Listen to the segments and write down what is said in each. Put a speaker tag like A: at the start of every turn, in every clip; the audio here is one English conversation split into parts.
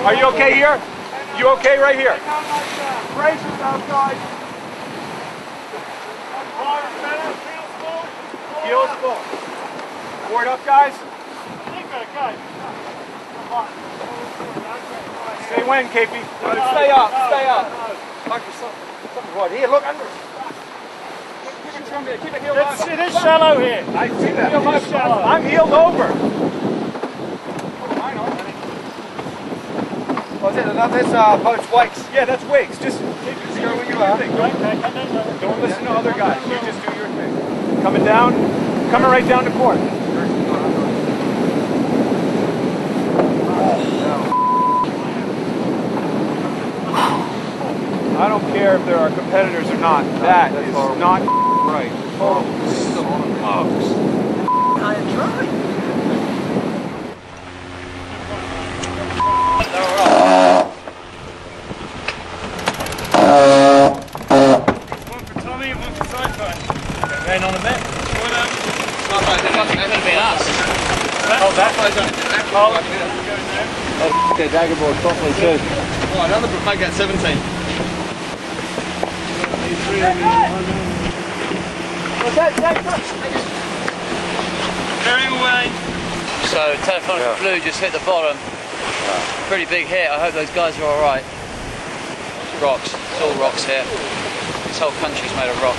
A: Are you okay here? You okay right here? Brace yourself, guys. Heels full. Board up, guys. Stay when, KP? Stay up, stay up. Something's right here, look under. Keep it heeled on.
B: It is shallow here.
A: I see that. I'm heeled over. Oh, is it? This boat's wakes. Yeah, that's wakes. Just keep doing your thing. Don't listen to other guys. You just do your thing. Coming down, coming right down the court. I don't care if there are competitors or not. That is not right. Oh, smokes.
C: I am trying.
B: One for Tommy and one for Sci-Fi.
C: Going on a bit.
B: That could have been us.
C: Oh, that guy's on it. Oh, okay, daggerboard properly too.
D: Oh, another might get 17.
A: What's that?
B: Bearing away.
E: So Telefonica Blue just hit the bottom. Pretty big hit. I hope those guys are alright. Rocks. It's all rocks here. This whole country's made of rock.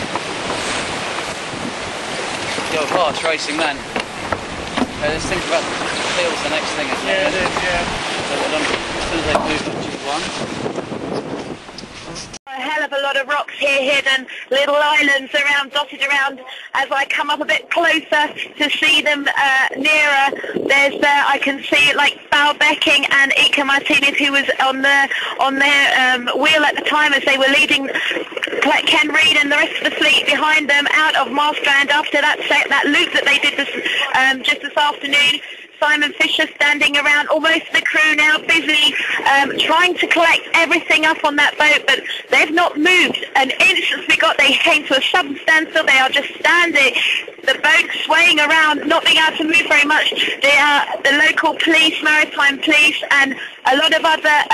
E: Go fast racing then. Okay, let's think about the field's the next thing, isn't it?
B: Yeah, it is, yeah.
E: So as soon as they move to G1.
F: A hell of a lot of rocks here hidden, little islands around, dotted around. As I come up a bit closer to see them nearer, there's I can see like Becking and Ika Martinez, who was on their wheel at the time as they were leading Ken Reid and the rest of the fleet behind them out of Marstrand after that loop that they did just this afternoon. Simon Fisher standing around, almost the crew now busy trying to collect everything up on that boat, but they've not moved an inch since they came to a sudden standstill. They are just standing, the boat swaying around, not being able to move very much. They are the local police, maritime police, and a lot of other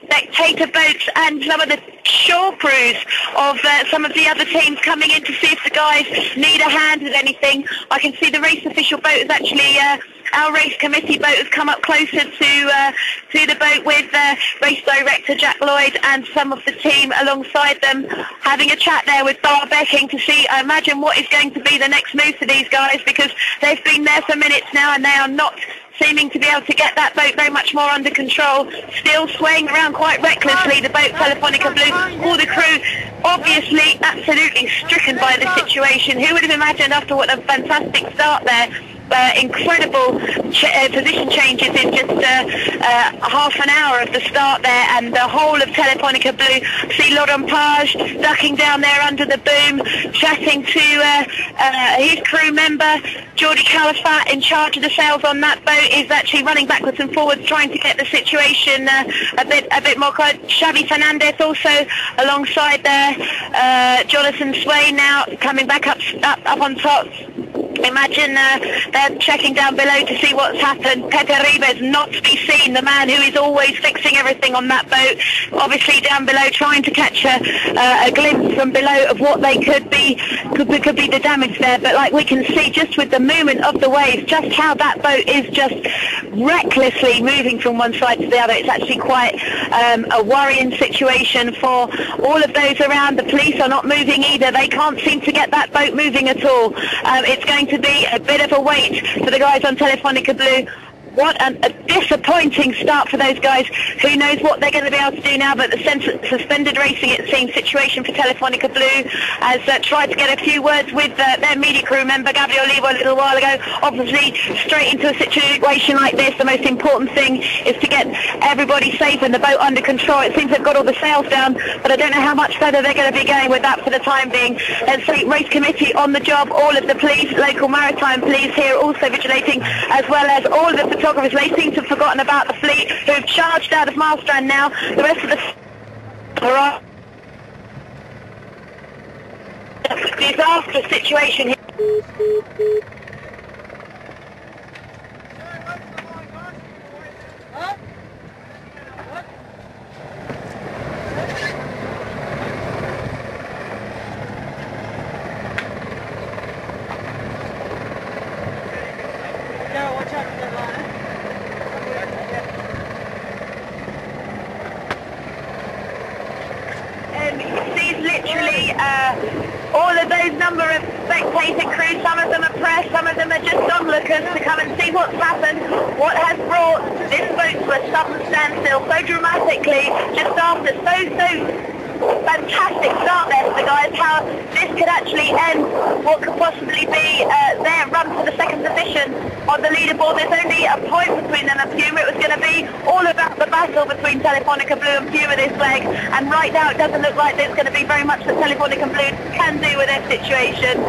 F: spectator boats and some of the shore crews of some of the other teams coming in to see if the guys need a hand with anything. I can see the race official boat is actually our race committee boat has come up closer to the boat with race director Jack Lloyd and some of the team alongside them, having a chat there with Becking to see, I imagine, what is going to be the next move for these guys, because they've been there for minutes now and they are not seeming to be able to get that boat very much more under control, still swaying around quite recklessly, the boat Telefonica Blue. All the crew obviously absolutely stricken by the situation. Who would have imagined, after what a fantastic start there, incredible position changes in just half an hour of the start there, and the whole of Telefonica Blue. See Laurent Page ducking down there under the boom, chatting to his crew member. Geordie Califat, in charge of the sails on that boat, is actually running backwards and forwards trying to get the situation a bit more clear. Xavi Fernandez also alongside there. Jonathan Swain now coming back up on top. Imagine they're checking down below to see what's happened. Pepe Ribes not to be seen, the man who is always fixing everything on that boat, obviously down below trying to catch a glimpse from below of what they could be the damage there. But like we can see just with the movement of the waves, just how that boat is just recklessly moving from one side to the other. It's actually quite a worrying situation for all of those around. The police are not moving either. They can't seem to get that boat moving at all. It's going to be a bit of a wait for the guys on Telefonica Blue. What a disappointing start for those guys. Who knows what they're going to be able to do now, but the suspended racing, it seems, situation for Telefonica Blue has tried to get a few words with their media crew member, Gabriele Olivo, a little while ago. Obviously, straight into a situation like this, the most important thing is to get everybody safe and the boat under control. It seems they've got all the sails down, but I don't know how much further they're going to be going with that for the time being. Let's say race committee on the job, all of the police, local maritime police here also vigilating, as well as all of the photographers. They seem to have forgotten about the fleet, who have charged out of Marstrand now. The rest of the disastrous situation here. all of those number of spectator crew, some of them are press, some of them are just onlookers to come and see what's happened, what has brought this boat to a sudden standstill so dramatically, just after so fantastic start there for the guys, how this could actually end what could possibly be their run for the second position on the leaderboard. There's only a point between them and Puma. It was going to be all about the battle between Telefonica Blue and Puma this leg, and right now it doesn't look like there's going to be very much that Telefonica Blue can do with their situation.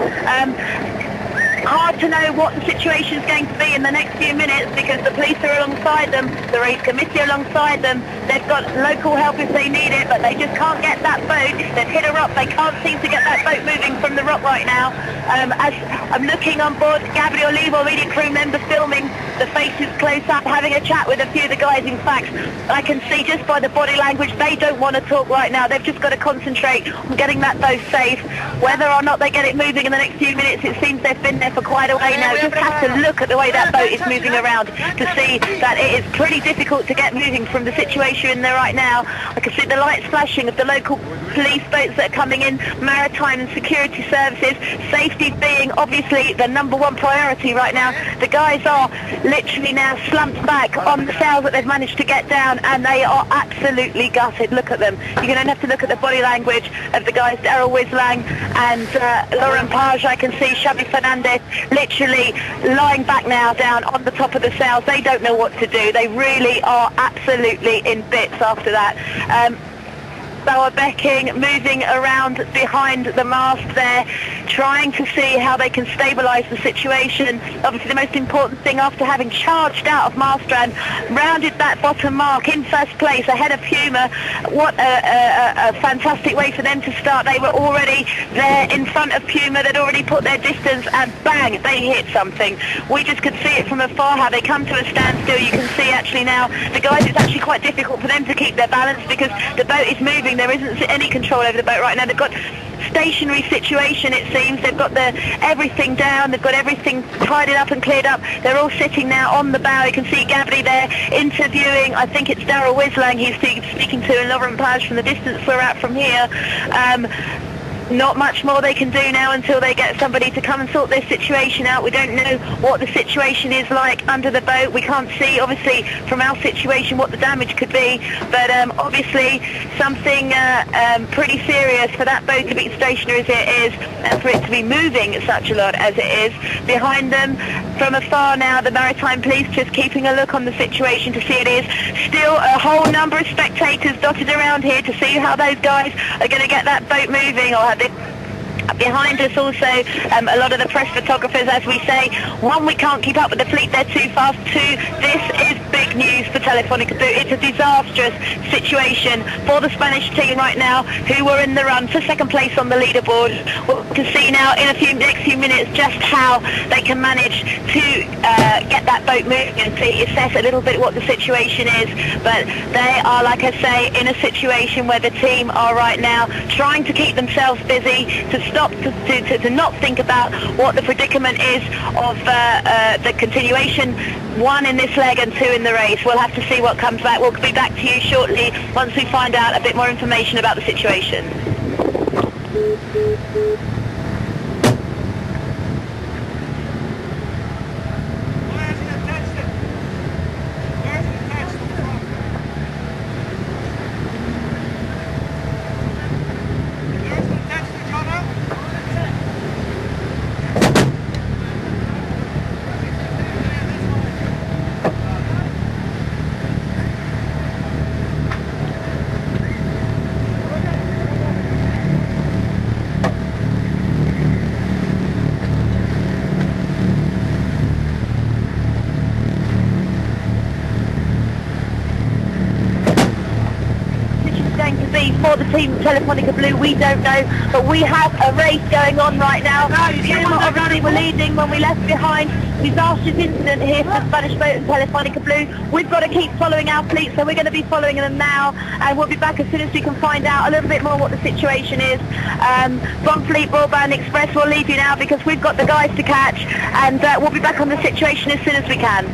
F: Hard to know what the situation is going to be in the next few minutes because the police are alongside them, the race committee alongside them. They've got local help if they need it, but they just can't get that boat. They've hit a rock. They can't seem to get that boat moving from the rock right now. As I'm looking on board, Gabriele Olivo, media crew member, filming the faces close up, having a chat with a few of the guys. In fact, I can see just by the body language they don't want to talk right now. They've just got to concentrate on getting that boat safe. Whether or not they get it moving in the next few minutes, it seems they've been there for quite a way now. Just have to look at the way that boat is moving around to see that it is pretty difficult to get moving from the situation in there right now. I can see the lights flashing of the local police boats that are coming in, maritime and security services, safety being obviously the #1 priority right now. The guys are literally now slumped back on the sails that they've managed to get down, and they are absolutely gutted. Look at them. You're going to have to look at the body language of the guys, Daryl Wislang and Lauren Page. I can see Xavi Fernandez literally lying back now down on the top of the sails. They don't know what to do. They really are absolutely in bits after that. Bauer Becking moving around behind the mast there, trying to see how they can stabilise the situation. Obviously the most important thing, after having charged out of Marstrand, rounded that bottom mark in first place ahead of Puma. What a fantastic way for them to start. They were already there in front of Puma. They'd already put their distance, and bang, they hit something. We just could see it from afar, how they come to a standstill. You can see actually now the guys, it's actually quite difficult for them to keep their balance because the boat is moving. There isn't any control over the boat right now. They've got stationary situation, it seems. They've got everything down. They've got everything tidied up and cleared up. They're all sitting now on the bow. You can see Gabby there interviewing, I think it's Daryl Wislang he's speaking to, and Lauren Page from the distance we're at from here. Not much more they can do now until they get somebody to come and sort their situation out. We don't know what the situation is like under the boat. We can't see, obviously, from our situation what the damage could be, but obviously something pretty serious for that boat to be stationary as it is, and for it to be moving such a lot as it is. Behind them, from afar now, the maritime police just keeping a look on the situation to see it is. Still a whole number of spectators dotted around here to see how those guys are going to get that boat moving, or have behind us also a lot of the press photographers, as we say. One, we can't keep up with the fleet, they're too fast. Two, this is big news for Telefonica Blue. It's a disastrous situation for the Spanish team right now, who were in the run for second place on the leaderboard. We'll see now in next few minutes just how they can manage to get that boat moving and to assess a little bit what the situation is. But they are, like I say, in a situation where the team are right now trying to keep themselves busy, to stop, to not think about what the predicament is of the continuation, 1 in this leg and 2 in the race. We'll have to see what comes back. We'll be back to you shortly once we find out a bit more information about the situation. For the team Telefonica Blue, we don't know, but we have a race going on right now. Puma obviously were leading when we left behind. Disastrous incident here for the Spanish boat and Telefonica Blue. We've got to keep following our fleet, so we're going to be following them now, and we'll be back as soon as we can find out a little bit more what the situation is. From Fleet Broadband Express, we'll leave you now because we've got the guys to catch, and we'll be back on the situation as soon as we can.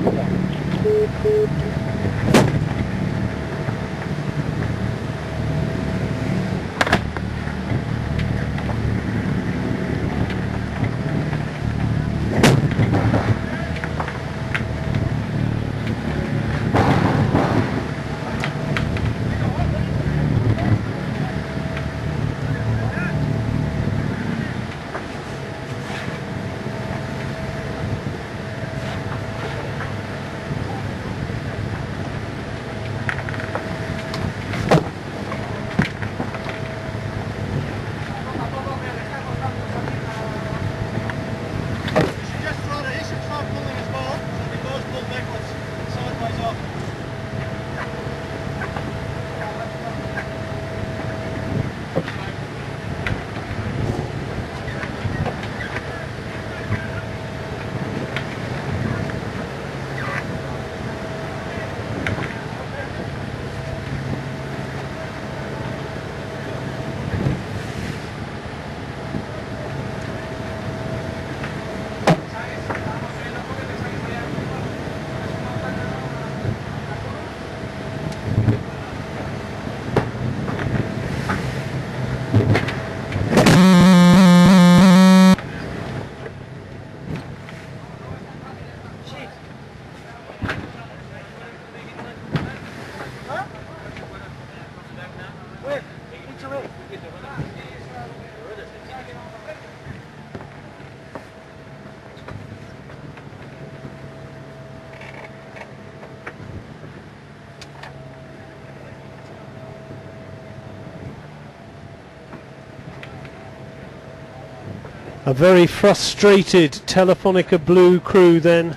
G: A very frustrated Telefonica Blue crew then,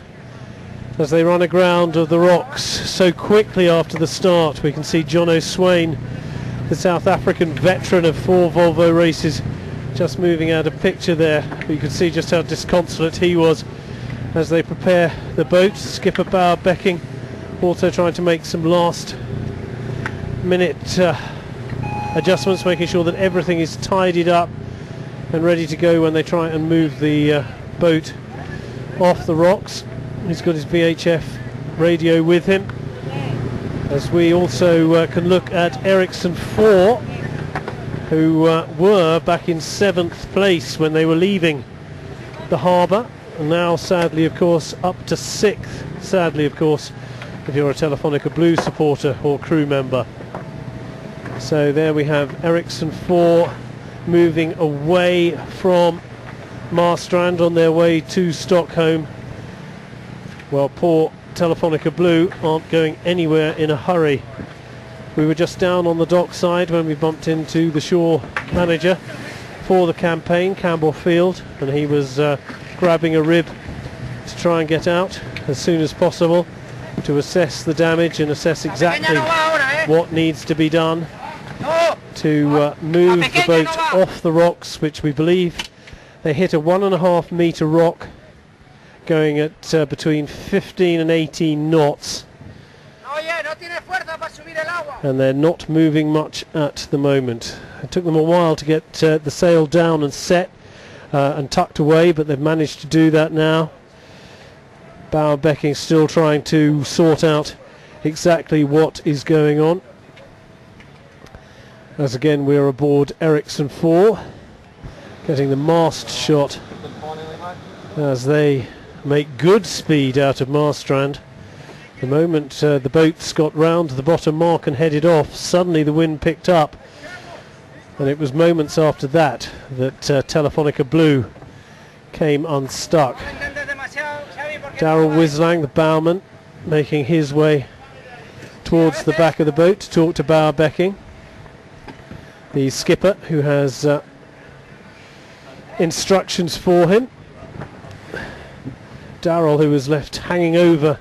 G: as they run aground of the rocks so quickly after the start. We can see John O'Swain, the South African veteran of 4 Volvo races, just moving out of picture there. You can see just how disconsolate he was as they prepare the boat. Skipper Bauer Becking also trying to make some last minute adjustments, making sure that everything is tidied up and ready to go when they try and move the boat off the rocks. He's got his VHF radio with him, as we also can look at Ericsson 4, who were back in 7th place when they were leaving the harbour, and now sadly of course up to 6th, sadly of course, if you're a Telefonica Blue supporter or crew member. So there we have Ericsson 4 moving away from Marstrand on their way to Stockholm. Well, poor Telefonica Blue aren't going anywhere in a hurry. We were just down on the dockside when we bumped into the shore manager for the campaign, Campbell Field, and he was grabbing a rib to try and get out as soon as possible to assess the damage and assess exactly what needs to be done to move the boat off the rocks, which we believe they hit a 1.5 metre rock going at between 15 and 18 knots, and they're not moving much at the moment. It took them a while to get the sail down and set and tucked away, but they've managed to do that now. Bauer Becking still trying to sort out exactly what is going on, as again we're aboard Ericsson 4, getting the mast shot as they make good speed out of Marstrand. The moment the boats got round the bottom mark and headed off, suddenly the wind picked up, and it was moments after that that Telefonica Blue came unstuck. Daryl Wislang, the bowman, making his way towards the back of the boat to talk to Bauer Becking, the skipper, who has instructions for him. Daryl, who was left hanging over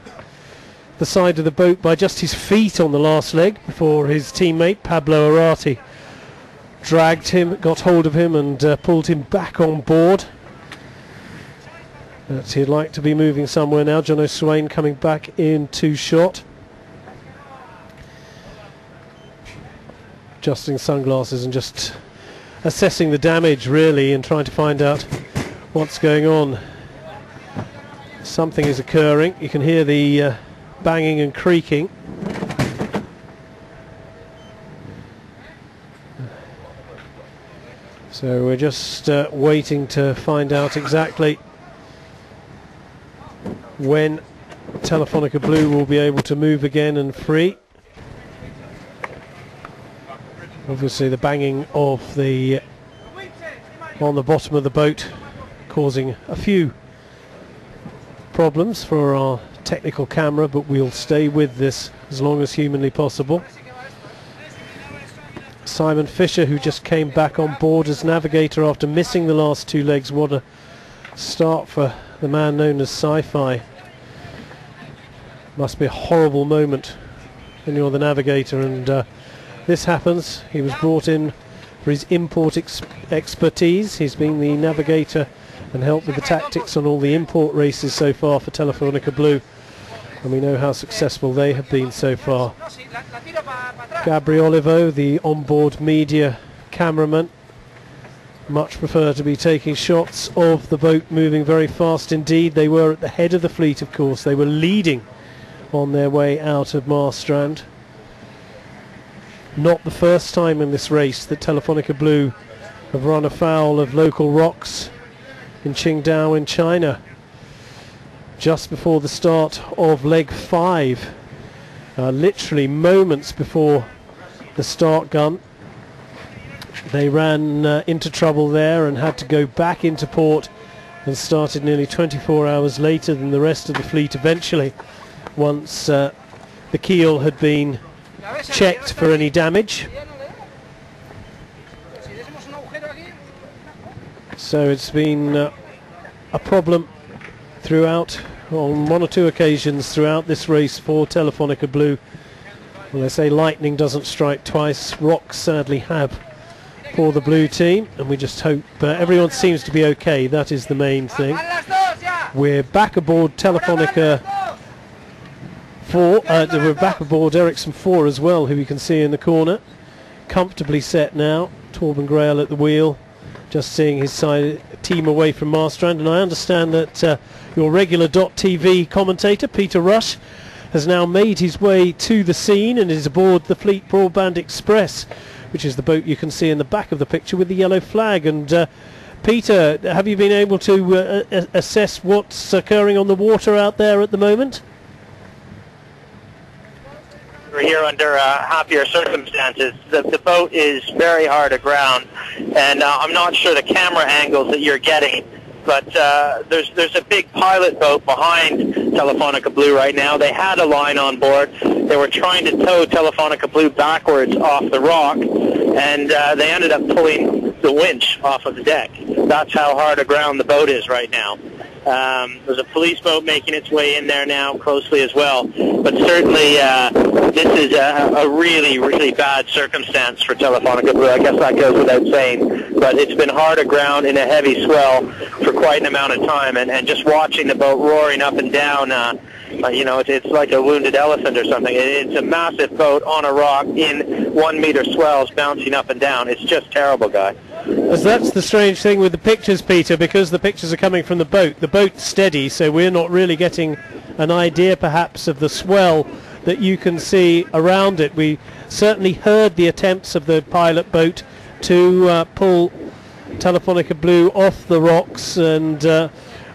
G: the side of the boat by just his feet on the last leg before his teammate Pablo Arati dragged him, got hold of him and pulled him back on board. But he'd like to be moving somewhere now. John O'Swain coming back into shot, adjusting sunglasses and just assessing the damage really and trying to find out what's going on. Something is occurring. You can hear the banging and creaking. So we're just waiting to find out exactly when Telefonica Blue will be able to move again and free. Obviously the banging of the on the bottom of the boat causing a few problems for our technical camera, but we'll stay with this as long as humanly possible. Simon Fisher, who just came back on board as navigator after missing the last 2 legs. What a start for the man known as Sci-Fi. Must be a horrible moment when you're the navigator, and this happens. He was brought in for his import expertise. He's been the navigator and helped with the tactics on all the import races so far for Telefonica Blue, and we know how successful they have been so far. Gabriele Olivo, the onboard media cameraman, much prefer to be taking shots of the boat moving very fast indeed. They were at the head of the fleet, of course. They were leading on their way out of Marstrand. Not the first time in this race that Telefonica Blue have run afoul of local rocks in Qingdao in China. Just before the start of leg 5, literally moments before the start gun, they ran into trouble there and had to go back into port, and started nearly 24 hours later than the rest of the fleet eventually, once the keel had been checked for any damage. So it's been a problem throughout, on one or two occasions throughout this race for Telefonica Blue. Well, they say lightning doesn't strike twice. Rocks sadly have for the blue team, and we just hope everyone seems to be okay. That is the main thing. We're back aboard Telefonica 4. We're back aboard Ericsson 4 as well, who you can see in the corner. Comfortably set now. Torben Grail at the wheel, just seeing his side team away from Marstrand. And I understand that your regular .tv commentator, Peter Rush, has now made his way to the scene and is aboard the Fleet Broadband Express, which is the boat you can see in the back of the picture with the yellow flag. And Peter, have you been able to assess what's occurring on the water out there at the moment?
H: We're here under happier circumstances. The boat is very hard aground, and I'm not sure the camera angles that you're getting, but there's a big pilot boat behind Telefonica Blue right now. They had a line on board. They were trying to tow Telefonica Blue backwards off the rock, and they ended up pulling the winch off of the deck. That's how hard aground the boat is right now. There's a police boat making its way in there now closely as well. But certainly this is a really, really bad circumstance for Telefonica Blue. I guess that goes without saying. But it's been hard aground in a heavy swell for quite an amount of time. And just watching the boat roaring up and down, you know, it's like a wounded elephant or something. It's a massive boat on a rock in 1 meter swells bouncing up and down. It's just terrible, Guy.
G: As that's the strange thing with the pictures, Peter, because the pictures are coming from the boat. The boat's steady, so we're not really getting an idea perhaps of the swell that you can see around it. We certainly heard the attempts of the pilot boat to pull Telefonica Blue off the rocks, and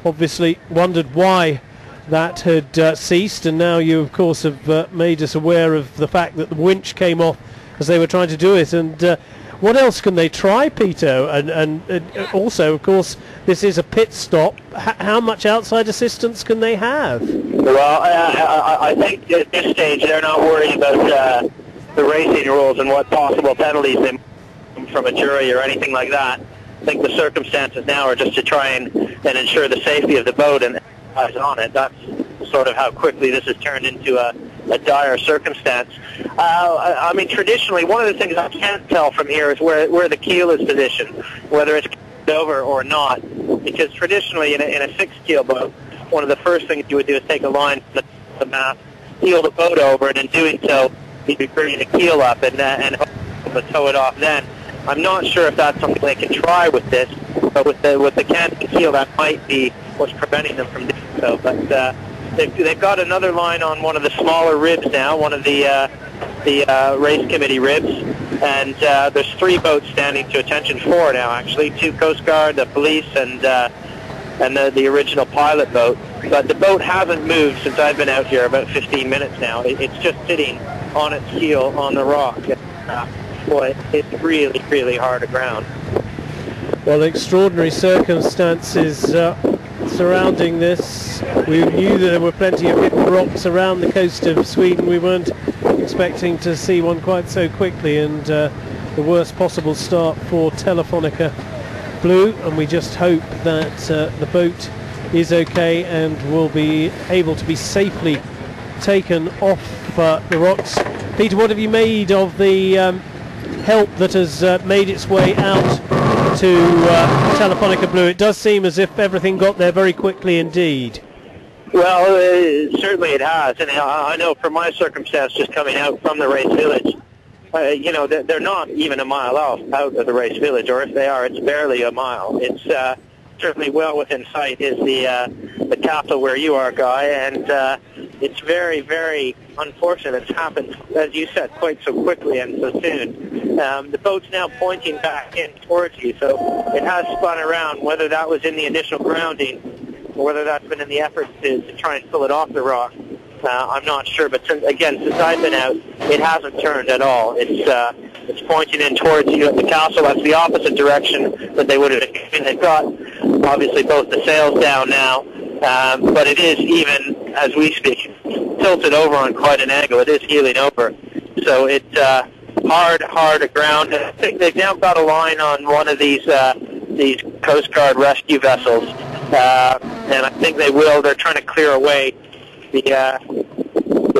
G: obviously wondered why that had ceased. And now you, of course, have made us aware of the fact that the winch came off as they were trying to do it. And what else can they try, Peter? And also, of course, this is a pit stop. How much outside assistance can they have?
H: Well, I think at this stage they're not worried about the racing rules and what possible penalties they might from a jury or anything like that. I think the circumstances now are just to try and ensure the safety of the boat and eyes on it. That's sort of how quickly this has turned into a dire circumstance. I mean, traditionally, one of the things I can't tell from here is where the keel is positioned, whether it's over or not. Because traditionally, in a fixed keel boat, one of the first things you would do is take a line from the mast, keel the boat over, and in doing so, you'd be bringing the keel up and hope to tow it off then. I'm not sure if that's something they can try with this, but with the canted keel, that might be what's preventing them from doing so. But they've got another line on one of the smaller ribs now, one of the race committee ribs, and there's 3 boats standing to attention, 4 now actually, 2 Coast Guard, the police, and the original pilot boat. But the boat hasn't moved since I've been out here about 15 minutes now. It's just sitting on its keel on the rock. Boy, it's really, really hard aground.
G: Well, extraordinary circumstances surrounding this. We knew that there were plenty of hidden rocks around the coast of Sweden. We weren't expecting to see one quite so quickly, and the worst possible start for Telefonica Blue, and we just hope that the boat is okay and will be able to be safely taken off the rocks. Peter, what have you made of the help that has made its way out to Telefonica Blue? It does seem as if everything got there very quickly indeed.
H: Well, certainly it has, and I know from my circumstance just coming out from the race village, you know, they're not even a mile out of the race village, or if they are, it's barely a mile. It's certainly well within sight is the capital where you are, Guy, and it's very, very unfortunate it's happened, as you said, quite so quickly and so soon. The boat's now pointing back in towards you, so it has spun around. Whether that was in the initial grounding or whether that's been in the effort to try and pull it off the rock, I'm not sure. But since I've been out, it hasn't turned at all. It's pointing in towards you at the castle. That's the opposite direction that they would have been. They've got, obviously, both the sails down now, but it is, even as we speak, tilted over on quite an angle. It is heeling over. So it's hard aground. I think they've now got a line on one of these Coast Guard rescue vessels, and I think they will. They're trying to clear away the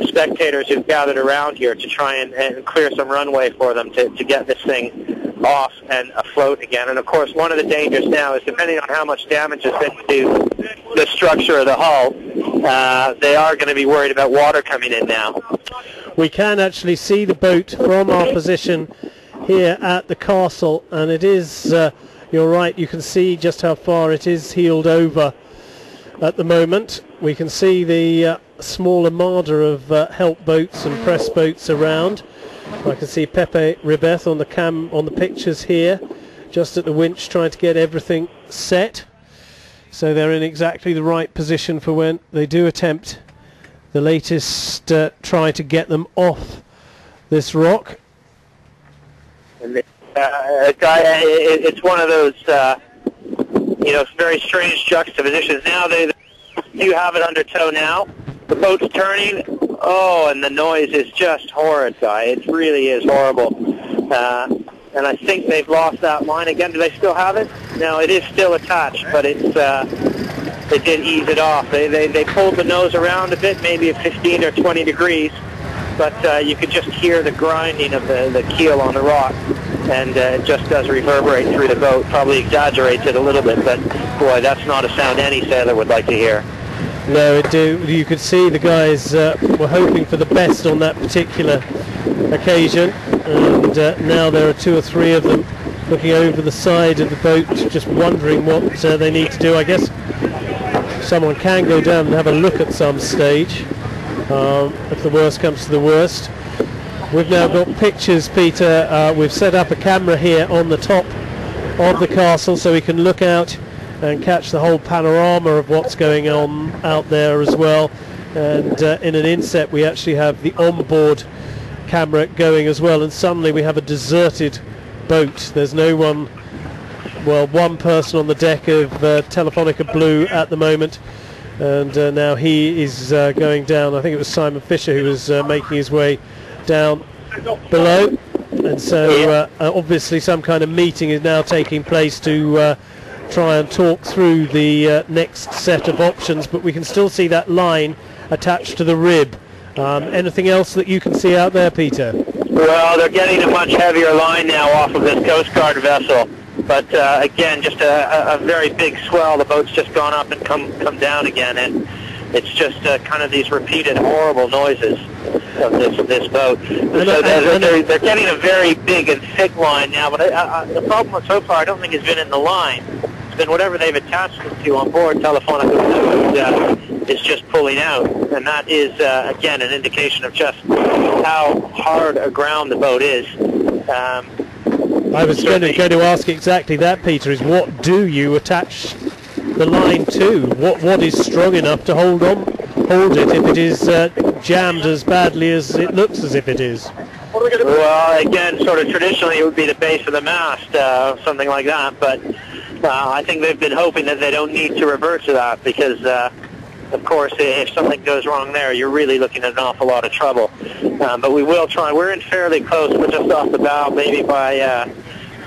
H: spectators who've gathered around here to try and clear some runway for them to get this thing off and afloat again. And of course, one of the dangers now is, depending on how much damage has been to the structure of the hull, they are going to be worried about water coming in now.
G: We can actually see the boat from our position here at the castle, and it is, you're right, you can see just how far it is heeled over at the moment. We can see the small armada of help boats and press boats around. I can see Pepe Ribeth on the pictures here, just at the winch, trying to get everything set. So they're in exactly the right position for when they do attempt the latest try to get them off this rock.
H: And it's one of those very strange juxtapositions. Now they do have it under tow now. The boat's turning. Oh, and the noise is just horrid, Guy. It really is horrible. And I think they've lost that line again. Do they still have it? No, it is still attached, but they did ease it off. They pulled the nose around a bit, maybe at 15 or 20 degrees, but you could just hear the grinding of the keel on the rock, and it just does reverberate through the boat. Probably exaggerates it a little bit, but boy, that's not a sound any sailor would like to hear.
G: No, you could see the guys were hoping for the best on that particular occasion, and now there are 2 or 3 of them looking over the side of the boat, just wondering what they need to do. I guess someone can go down and have a look at some stage, if the worst comes to the worst. We've now got pictures, Peter. We've set up a camera here on the top of the castle so we can look out and catch the whole panorama of what's going on out there as well. And in an inset we actually have the onboard camera going as well, and suddenly we have a deserted boat. There's no one, well, one person on the deck of Telefonica Blue at the moment, and now he is going down. I think it was Simon Fisher who was making his way down below, and so obviously some kind of meeting is now taking place to try and talk through the next set of options, but we can still see that line attached to the rib. Anything else that you can see out there, Peter?
H: Well, they're getting a much heavier line now off of this Coast Guard vessel, but again, just a very big swell. The boat's just gone up and come down again, and it's just kind of these repeated horrible noises of this boat. So they're getting a very big and thick line now, but the problem so far I don't think has been in the line. It's been whatever they've attached it to on board Telefonica is just pulling out, and that is again an indication of just how hard aground the boat is.
G: I was going to ask exactly that, Peter, is what do you attach the line to? What is strong enough to hold it if it is jammed as badly as it looks as if it is?
H: Well, again, sort of traditionally it would be the base of the mast, something like that, but I think they've been hoping that they don't need to revert to that, because of course if something goes wrong there, you're really looking at an awful lot of trouble. But we will try. We're in fairly close. We're just off the bow, maybe by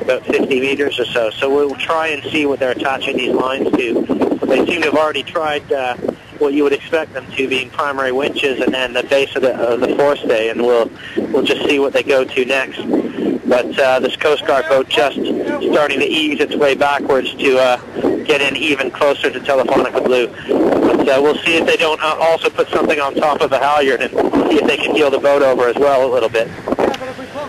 H: about 50 meters or so. So we'll try and see what they're attaching these lines to. They seem to have already tried what you would expect them to, being primary winches and then the base of the forestay, and we'll just see what they go to next. But this Coast Guard boat just starting to ease its way backwards to get in even closer to Telefonica Blue. But we'll see if they don't also put something on top of the halyard and see if they can heel the boat over as well a little bit.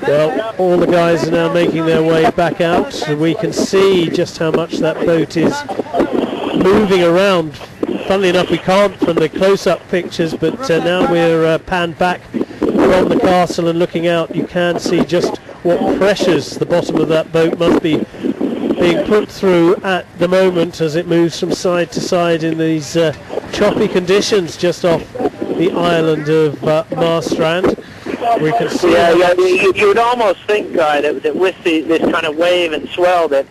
G: Well, all the guys are now making their way back out, so we can see just how much that boat is moving around. Funnily enough, we can't from the close-up pictures, but now we're panned back from the castle and looking out. You can see just what pressures the bottom of that boat must be being put through at the moment as it moves from side to side in these choppy conditions just off the island of Marstrand. We can see.
H: Yeah, you would almost think, Guy, that with this kind of wave and swell, that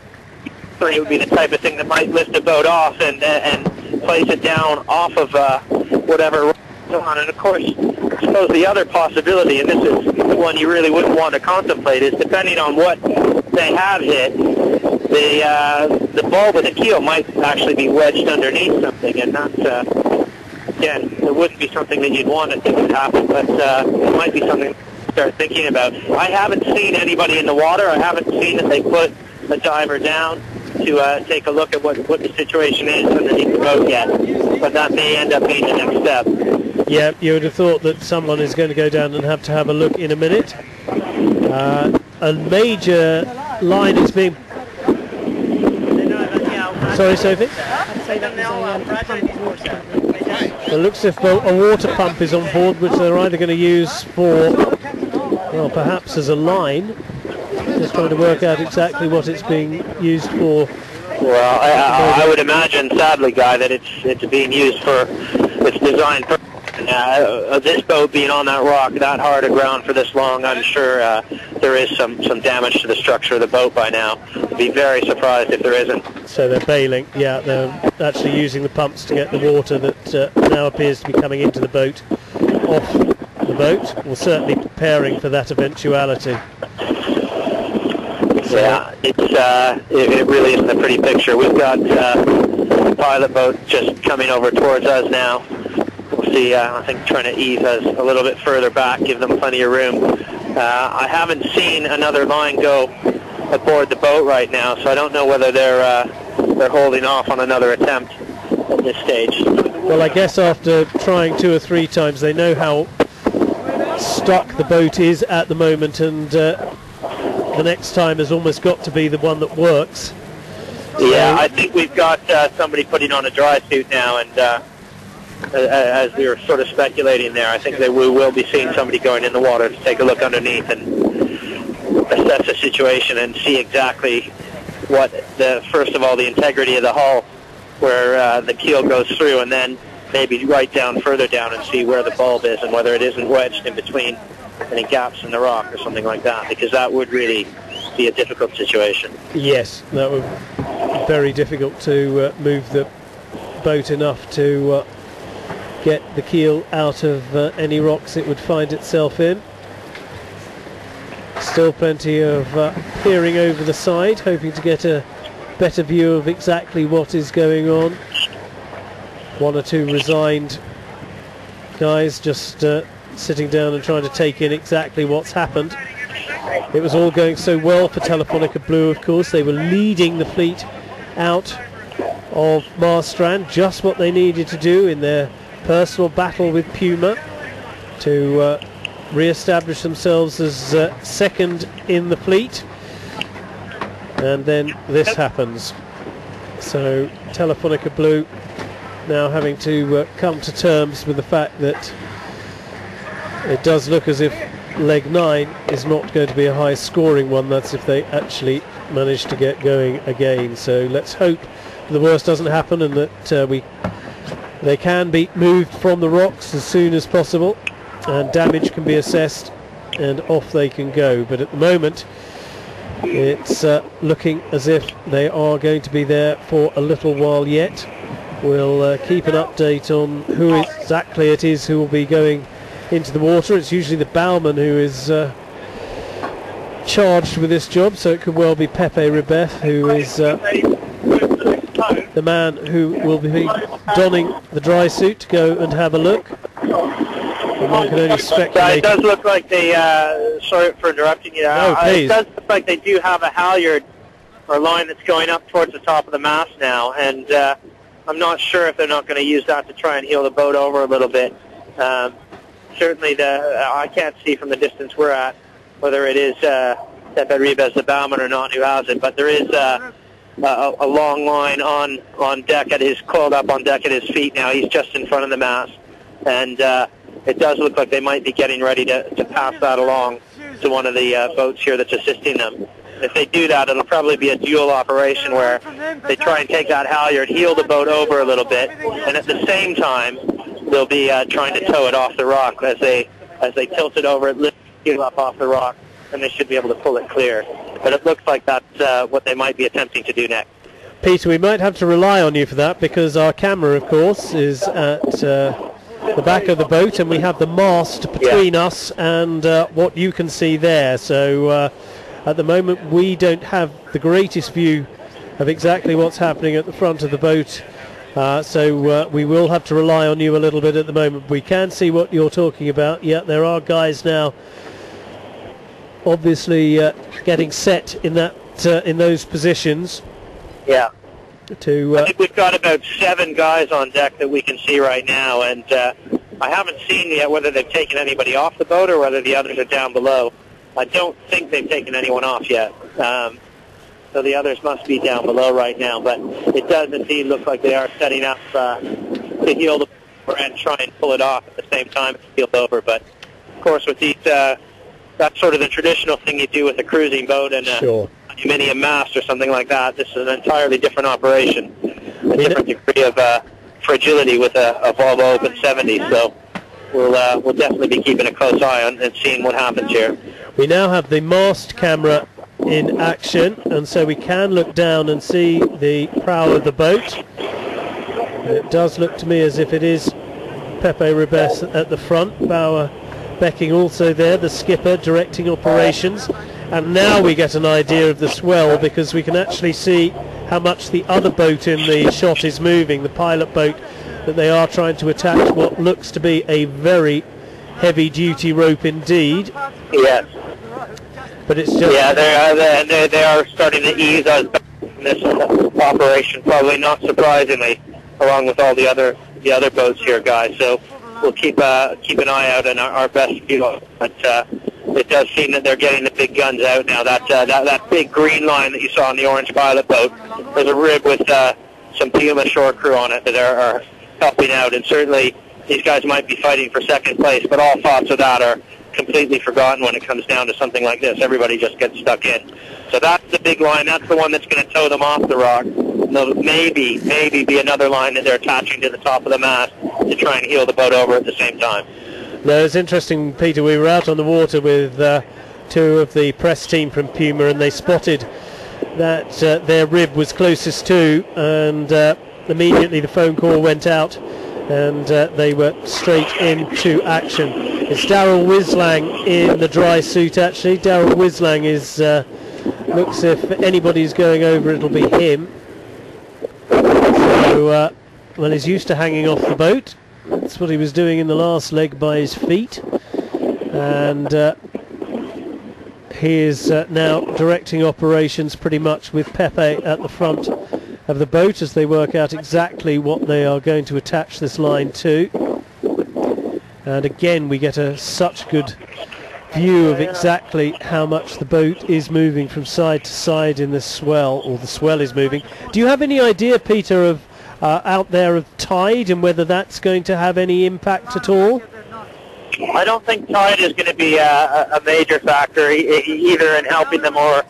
H: it would be the type of thing that might lift the boat off and place it down off of whatever on. And of course, I suppose the other possibility, and this is the one you really wouldn't want to contemplate, is depending on what they have hit, the bulb of the keel might actually be wedged underneath something, and that's, again, it wouldn't be something that you'd want to think would happen, but it might be something to start thinking about. I haven't seen anybody in the water. I haven't seen that they put a diver down to take a look at what the situation is underneath the boat yet, but that may end up being the next step.
G: Yeah, you would have thought that someone is going to go down and have a look in a minute. A major line is being... Sorry, Sophie? It looks as if a water pump is on board, which they're either going to use for, well, perhaps as a line. Just trying to work out exactly what it's being used for.
H: Well, I would imagine, sadly, Guy, that it's being used for its design purpose. This boat being on that rock, that hard a ground for this long, I'm sure there is some damage to the structure of the boat by now. I'd be very surprised if there isn't.
G: So they're bailing, yeah, they're actually using the pumps to get the water that now appears to be coming into the boat off the boat. Well, certainly preparing for that eventuality. So,
H: yeah, it really isn't a pretty picture. We've got the pilot boat just coming over towards us now. We'll see, I think, trying to ease us a little bit further back, give them plenty of room. I haven't seen another line go aboard the boat right now, so I don't know whether they're holding off on another attempt at this stage.
G: Well, I guess after trying 2 or 3 times, they know how stuck the boat is at the moment, and the next time has almost got to be the one that works.
H: Yeah, I think we've got somebody putting on a dry suit now, and as we were sort of speculating there, I think that we will be seeing somebody going in the water to take a look underneath and assess the situation and see exactly what first of all, the integrity of the hull, where the keel goes through, and then maybe right down, further down, and see where the bulb is and whether it isn't wedged in between any gaps in the rock or something like that, because that would really be a difficult situation.
G: Yes, that would be very difficult to move the boat enough to get the keel out of any rocks it would find itself in. Still plenty of peering over the side, hoping to get a better view of exactly what is going on. 1 or 2 resigned guys just sitting down and trying to take in exactly what's happened. It was all going so well for Telefonica Blue, of course. They were leading the fleet out of Marstrand, just what they needed to do in their personal battle with Puma to re-establish themselves as second in the fleet. And then this happens. So Telefonica Blue now having to come to terms with the fact that it does look as if leg 9 is not going to be a high scoring one. That's if they actually manage to get going again. So let's hope the worst doesn't happen and that they can be moved from the rocks as soon as possible and damage can be assessed and off they can go. But at the moment it's looking as if they are going to be there for a little while yet. We'll keep an update on who exactly it is who will be going into the water. It's usually the bowman who is charged with this job, so it could well be Pepe Ribeth, who is the man who will be donning the dry suit to go and have a look. And one can only speculate.
H: It does look like they, sorry for interrupting you, it does look like they do have a halyard or line that's going up towards the top of the mast now, and I'm not sure if they're not going to use that to try and heel the boat over a little bit. Certainly I can't see from the distance we're at whether it is Pepe Ribez, the bowman, or not who has it, but there is a long line on deck coiled up on deck at his feet now. He's just in front of the mast, and it does look like they might be getting ready to pass that along to one of the boats here that's assisting them. If they do that, it'll probably be a dual operation where they try and take that halyard, heel the boat over a little bit, and at the same time they'll be trying to tow it off the rock as they tilt it over, it lifts the heel up off the rock, and they should be able to pull it clear. But it looks like that's what they might be attempting to do next.
G: Peter, we might have to rely on you for that, because our camera, of course, is at the back of the boat, and we have the mast between us and what you can see there. So At the moment we don't have the greatest view of exactly what's happening at the front of the boat, so we will have to rely on you a little bit at the moment. We can see what you're talking about. Yeah, there are guys now obviously getting set in that in those positions.
H: Yeah.
G: I
H: think we've got about 7 guys on deck that we can see right now, and I haven't seen yet whether they've taken anybody off the boat or whether the others are down below. I don't think they've taken anyone off yet. So the others must be down below right now, but it does indeed look like they are setting up to heel the boat and try and pull it off at the same time as heeled over. But of course, with these, that's sort of the traditional thing you do with a cruising boat and a aluminium mast or something like that. This is an entirely different operation, a different degree of fragility with a Volvo Open 70. So we'll definitely be keeping a close eye on and seeing what happens here.
G: We now have the mast camera in action, and so we can look down and see the prow of the boat. It does look to me as if it is Pepe Ribes at the front, Bauer Becking also there, the skipper directing operations. And now we get an idea of the swell, because we can actually see how much the other boat in the shot is moving, the pilot boat, that they are trying to attach what looks to be a very heavy duty rope indeed.
H: Yes.
G: But it's just...
H: Yeah, they are starting to ease us in this operation, probably not surprisingly, along with all the other boats here, guys. So we'll keep an eye out and our best view. But it does seem that they're getting the big guns out now. That big green line that you saw on the orange pilot boat, there's a rib with some Puma shore crew on it that are helping out. And certainly these guys might be fighting for second place, but all thoughts of that are completely forgotten when it comes down to something like this. Everybody just gets stuck in. So that's the big line. That's the one that's going to tow them off the rock. There'll maybe be another line that they're attaching to the top of the mast to try and heel the boat over at the same time.
G: No, it's interesting, Peter. We were out on the water with 2 of the press team from Puma, and they spotted that their rib was closest to, and immediately the phone call went out, and they were straight into action. It's Daryl Wislang in the dry suit, actually. Daryl Wislang is looks if anybody's going over, it'll be him. So, well, he's used to hanging off the boat. That's what he was doing in the last leg by his feet. And he is now directing operations pretty much with Pepe at the front of the boat as they work out exactly what they are going to attach this line to. And again we get such good view of exactly how much the boat is moving from side to side in the swell, or the swell is moving. Do you have any idea, Peter, of out there of tide and whether that's going to have any impact at all?
H: I don't think tide is going to be a major factor either in helping them or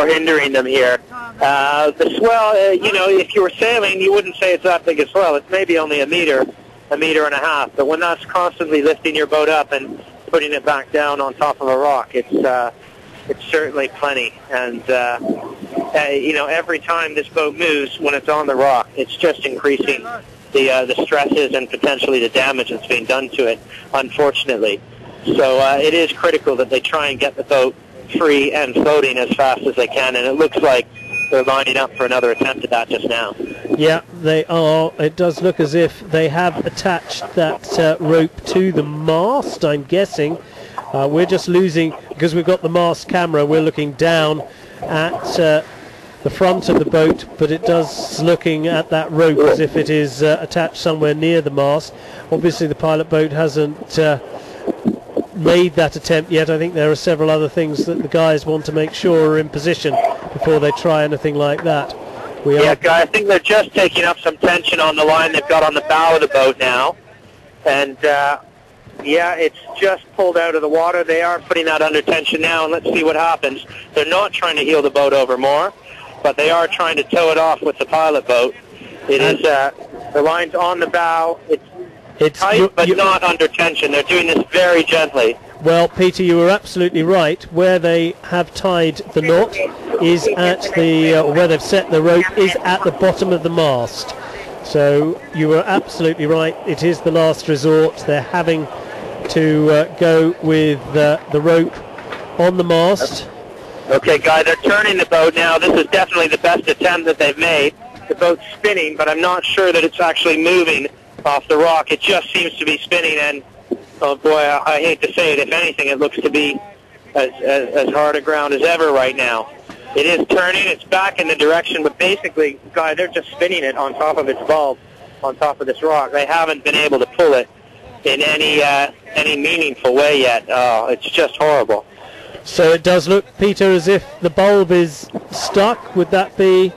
H: hindering them here. The swell, if you were sailing, you wouldn't say it's that big a swell. It's maybe only a meter and a half. But when that's constantly lifting your boat up and putting it back down on top of a rock, it's certainly plenty. And every time this boat moves, when it's on the rock, it's just increasing the stresses and potentially the damage that's being done to it, unfortunately. So it is critical that they try and get the boat free and floating as fast as they can, and it looks like they're lining up for another attempt at that just now.
G: Yeah, they are. It does look as if they have attached that rope to the mast, I'm guessing. We're just losing, because we've got the mast camera, we're looking down at the front of the boat, but it does looking at that rope as if it is attached somewhere near the mast. Obviously the pilot boat hasn't made that attempt yet. I think there are several other things that the guys want to make sure are in position before they try anything like that.
H: I think they're just taking up some tension on the line they've got on the bow of the boat now, and it's just pulled out of the water. They are putting that under tension now, and let's see what happens. They're not trying to heel the boat over more, but they are trying to tow it off with the pilot boat. It is the line's on the bow. It's tight, but not under tension. They're doing this very gently.
G: Well, Peter, you were absolutely right. Where they have tied the knot is at the, where they've set the rope is at the bottom of the mast. So you were absolutely right. It is the last resort. They're having to go with the rope on the mast.
H: Okay, Guy, they're turning the boat now. This is definitely the best attempt that they've made. The boat's spinning, but I'm not sure that it's actually moving off the rock. It just seems to be spinning, and oh boy, I hate to say it, if anything, it looks to be as hard a ground as ever right now. It is turning, it's back in the direction, but basically, Guy, they're just spinning it on top of its bulb, on top of this rock. They haven't been able to pull it in any meaningful way yet. Oh, it's just horrible.
G: So it does look, Peter, as if the bulb is stuck. Would that be?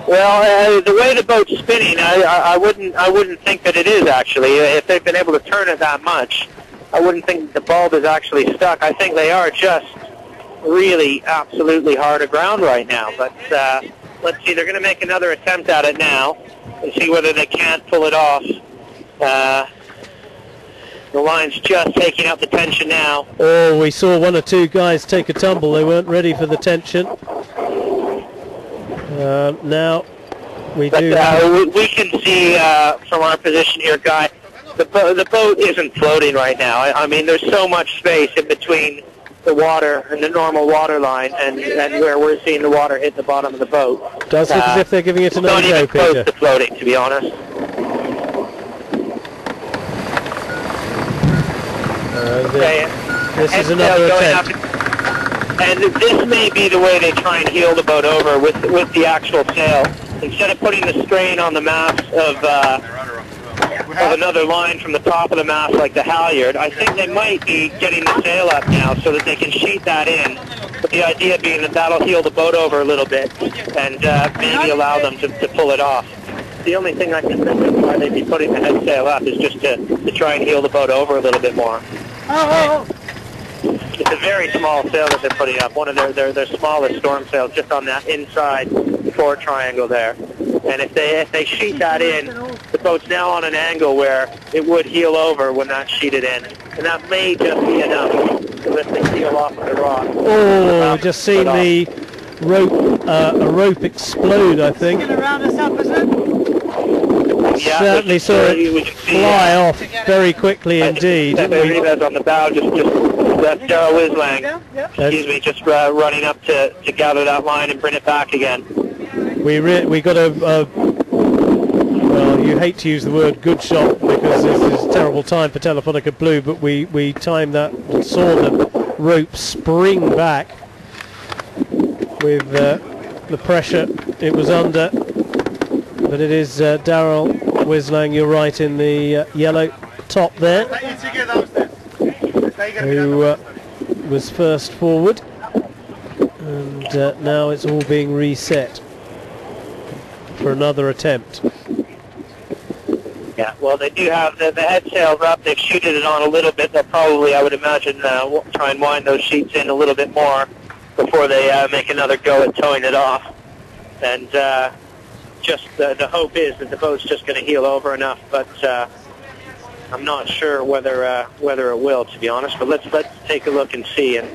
H: Well, the way the boat's spinning, I wouldn't think that it is actually. If they've been able to turn it that much, I wouldn't think the bulb is actually stuck. I think they are just really absolutely hard aground right now. But let's see, they're going to make another attempt at it now and see whether they can't pull it off. The line's just taking up the tension now.
G: Oh, we saw one or two guys take a tumble. They weren't ready for the tension. Now we do.
H: We can see from our position here, Guy, the boat isn't floating right now. I mean, there's so much space in between the water and the normal water line and where we're seeing the water hit the bottom of the boat.
G: Does look as if they're giving it another go, Peter.
H: Not even close to floating, to be honest.
G: This is another attempt.
H: And this may be the way they try and heel the boat over with the actual sail. Instead of putting the strain on the mast of another line from the top of the mast like the halyard, I think they might be getting the sail up now so that they can sheet that in. But the idea being that that'll heel the boat over a little bit and maybe allow them to pull it off. The only thing I can think of why they'd be putting the head sail up is just to try and heel the boat over a little bit more. It's a very small sail that they're putting up, one of their smallest storm sails, just on that inside fore triangle there. And if they sheet that in, the boat's now on an angle where it would heel over when that's sheeted in. And that may just be enough to lift the heel off of the rock.
G: Oh, just seen the rope, a rope explode, I think.
C: It's going to round us up, isn't it?
H: Yeah,
G: certainly saw it fly off very quickly indeed.
H: That's on the bow, that's Darryl Wislang, excuse me, just running up to gather that line and bring it back again.
G: We got a well, you hate to use the word good shot because this is a terrible time for Telefonica Blue, but we timed that and saw the rope spring back with the pressure it was under. But it is Darryl Wislang, you're right, in the yellow top there, who was first forward, and now it's all being reset for another attempt.
H: Yeah, well, they do have the head sails up. They've sheeted it on a little bit. They'll probably, I would imagine, try and wind those sheets in a little bit more before they make another go at towing it off. And just the hope is that the boat's just going to heel over enough, but I'm not sure whether it will, to be honest. But let's take a look and see. And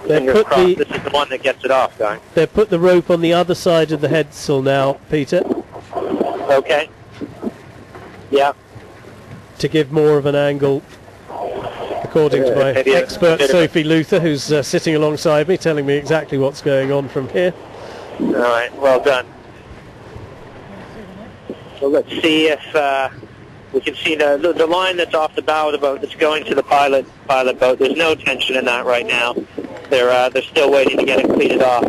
H: fingers crossed, this is the one that gets it off, Guy.
G: They've put the rope on the other side of the headsail now, Peter.
H: Okay. Yeah.
G: To give more of an angle, according to my expert Sophie Luther, who's sitting alongside me, telling me exactly what's going on from here.
H: All right, well done. So let's see if we can see the line that's off the bow of the boat that's going to the pilot boat. There's no tension in that right now. They're still waiting to get it cleated off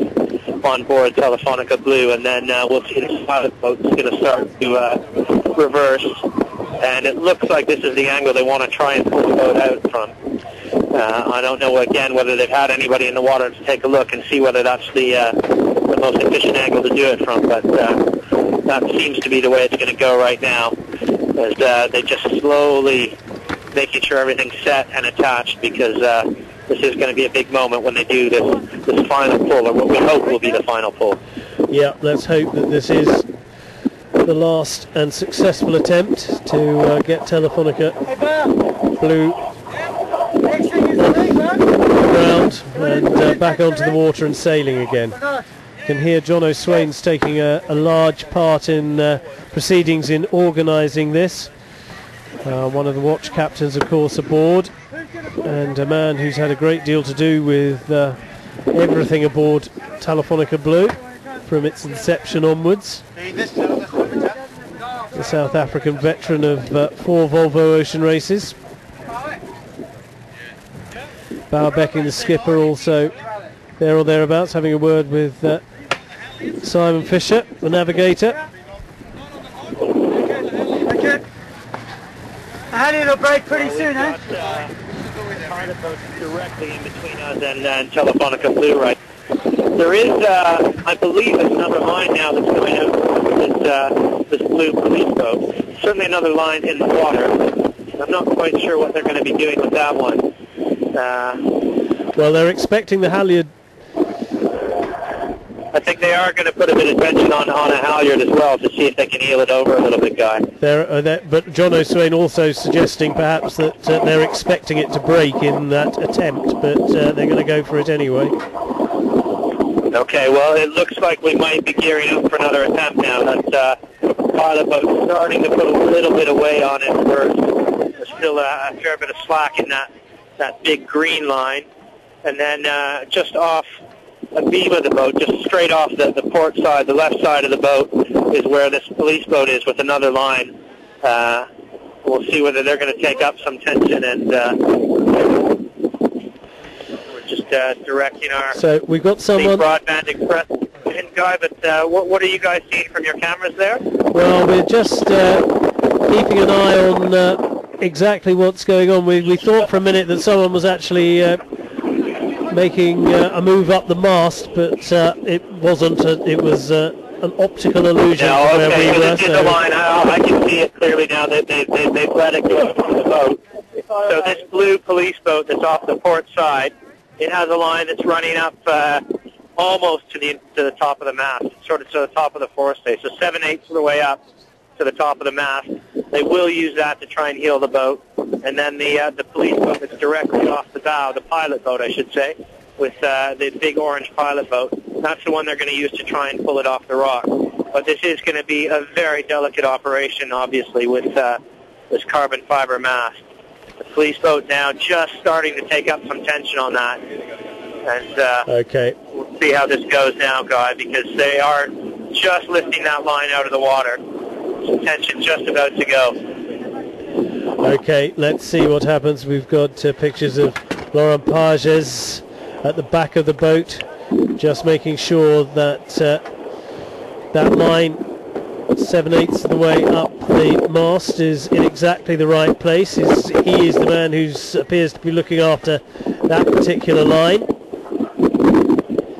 H: on board Telefonica Blue, and then we'll see the pilot boat's going to start to reverse. And it looks like this is the angle they want to try and pull the boat out from. I don't know, again, whether they've had anybody in the water to take a look and see whether that's the most efficient angle to do it from, but that seems to be the way it's going to go right now, as they're just slowly making sure everything's set and attached, because this is going to be a big moment when they do this final pull, or what we hope will be the final pull.
G: Yeah, let's hope that this is the last and successful attempt to get Telefonica Blue around and back onto the water and sailing again. You can hear John O'Swain's taking a large part in proceedings in organising this. One of the watch captains, of course, aboard, and a man who's had a great deal to do with everything aboard Telefonica Blue from its inception onwards. The South African veteran of 4 Volvo Ocean Races. Bauerbeking, the skipper, also there or thereabouts, having a word with Simon Fisher, the navigator.
C: Okay. The Halliard will break pretty soon, eh?
H: Pilot boat directly in between us and Telefonica Blue, right? There is, I believe, another line now that's going out this blue police boat. Certainly another line in the water. I'm not quite sure what they're going to be doing with that one.
G: Well, they're expecting the halyard.
H: I think they are going to put a bit of tension on a halyard as well to see if they can heel it over a little bit, Guy.
G: But John O'Swain also suggesting perhaps that they're expecting it to break in that attempt, but they're going to go for it anyway.
H: Okay, well, it looks like we might be gearing up for another attempt now. That pilot boat's starting to put a little bit of weight on it. There's still a fair bit of slack in that big green line. And then just off a beam of the boat, just straight off the port side, the left side of the boat, is where this police boat is with another line. We'll see whether they're going to take up some tension, and we're just directing our
G: we've got someone
H: broadband express in, Guy, but what are you guys seeing from your cameras there?
G: Well, we're just keeping an eye on exactly what's going on. We thought for a minute that someone was actually making a move up the mast, but it wasn't. It was an optical illusion.
H: No,
G: from
H: okay,
G: where we were.
H: this is the line. I can see it clearly now that they've let it go from the boat. So this blue police boat that's off the port side, it has a line that's running up almost to the top of the mast, sort of to the top of the forestay. So 7/8 of the way up to the top of the mast. They will use that to try and heel the boat. And then the police boat that's directly off the bow, the pilot boat, I should say, with the big orange pilot boat, that's the one they're going to use to try and pull it off the rock. But this is going to be a very delicate operation, obviously, with this carbon fiber mast. The police boat now just starting to take up some tension on that. And
G: okay,
H: we'll see how this goes now, Guy, because they are just lifting that line out of the water. Some tension just about to go.
G: Okay, let's see what happens. We've got pictures of Laurent Pages at the back of the boat, just making sure that that line 7/8 of the way up the mast is in exactly the right place. He is the man who appears to be looking after that particular line.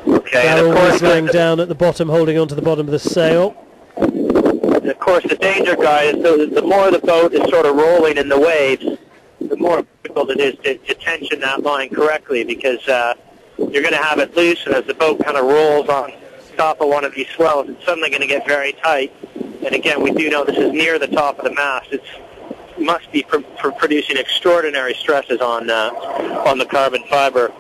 H: Okay,
G: Barrel whistling down at the bottom, holding onto the bottom of the sail.
H: And of course, the danger, Guy, is the more the boat is sort of rolling in the waves, the more difficult it is to tension that line correctly, because you're going to have it loose, and as the boat kind of rolls on top of one of these swells, it's suddenly going to get very tight. And again, we do know this is near the top of the mast. It must be producing extraordinary stresses on the carbon fiber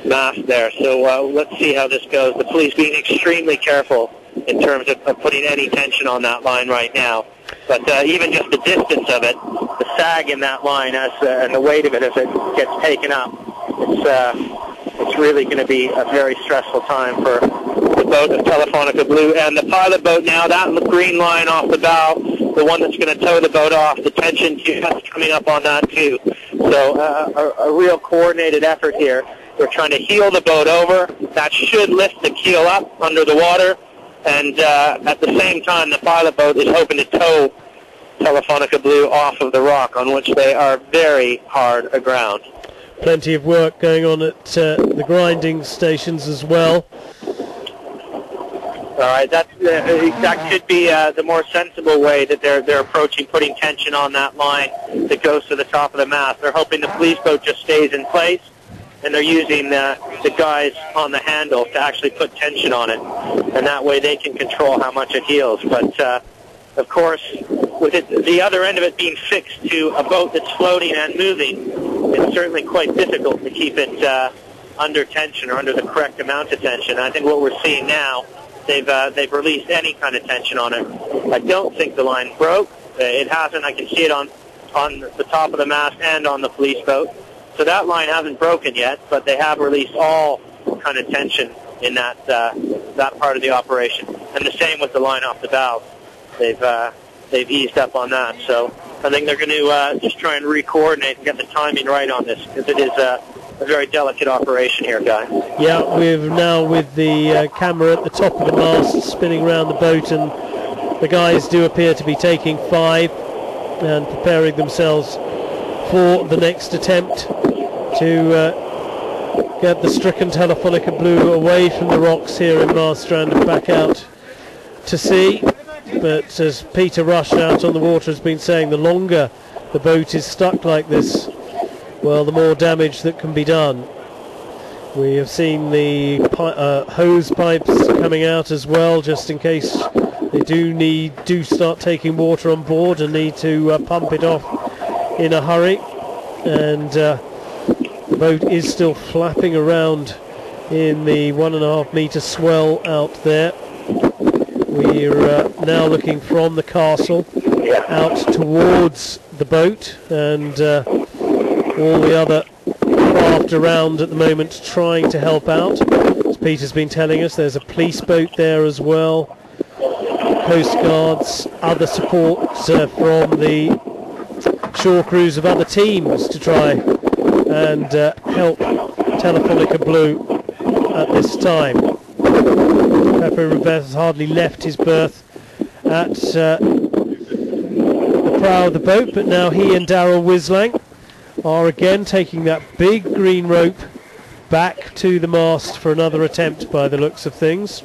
H: mast there. So let's see how this goes. The police being extremely careful in terms of putting any tension on that line right now. But even just the distance of it, the sag in that line and the weight of it as it gets taken up, it's really going to be a very stressful time for the boat of Telefonica Blue. And the pilot boat now, that green line off the bow, the one that's going to tow the boat off, the tension just coming up on that too. So a real coordinated effort here. We're trying to heel the boat over. That should lift the keel up under the water. And at the same time, the pilot boat is hoping to tow Telefonica Blue off of the rock, on which they are very hard aground.
G: Plenty of work going on at the grinding stations as well.
H: All right, that could be the more sensible way that they're approaching putting tension on that line that goes to the top of the mast. They're hoping the police boat just stays in place, and they're using the guys on the handle to actually put tension on it, and that way they can control how much it heels. But of course, with the other end of it being fixed to a boat that's floating and moving, it's certainly quite difficult to keep it under tension or under the correct amount of tension. I think what we're seeing now, they've released any kind of tension on it. I don't think the line broke. It hasn't. I can see it on the top of the mast and on the police boat. So that line hasn't broken yet, but they have released all kind of tension in that part of the operation. And the same with the line off the bow. They've eased up on that. So I think they're going to just try and re-coordinate and get the timing right on this, because it is a very delicate operation here, Guy.
G: Yeah, we're now with the camera at the top of the mast spinning around the boat, and the guys do appear to be taking 5 and preparing themselves for the next attempt to get the stricken Telefonica Blue away from the rocks here in Marstrand and back out to sea. But as Peter Rush out on the water has been saying, the longer the boat is stuck like this, well, the more damage that can be done. We have seen the hose pipes coming out as well, just in case they do start taking water on board and need to pump it off in a hurry. And the boat is still flapping around in the 1.5 metre swell out there. We're now looking from the castle out towards the boat, and all the other craft around at the moment trying to help out. As Peter's been telling us, there's a police boat there as well, Coast Guards, other support from the shore crews of other teams to try and help Telefonica Blue at this time. Pepe Rivera has hardly left his berth at the prow of the boat, but now he and Darryl Wislang are again taking that big green rope back to the mast for another attempt by the looks of things.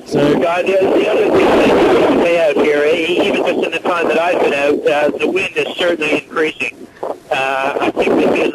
G: So,
H: the other thing that you say out here, even just in the time that I've been out, the wind is certainly increasing. I think this is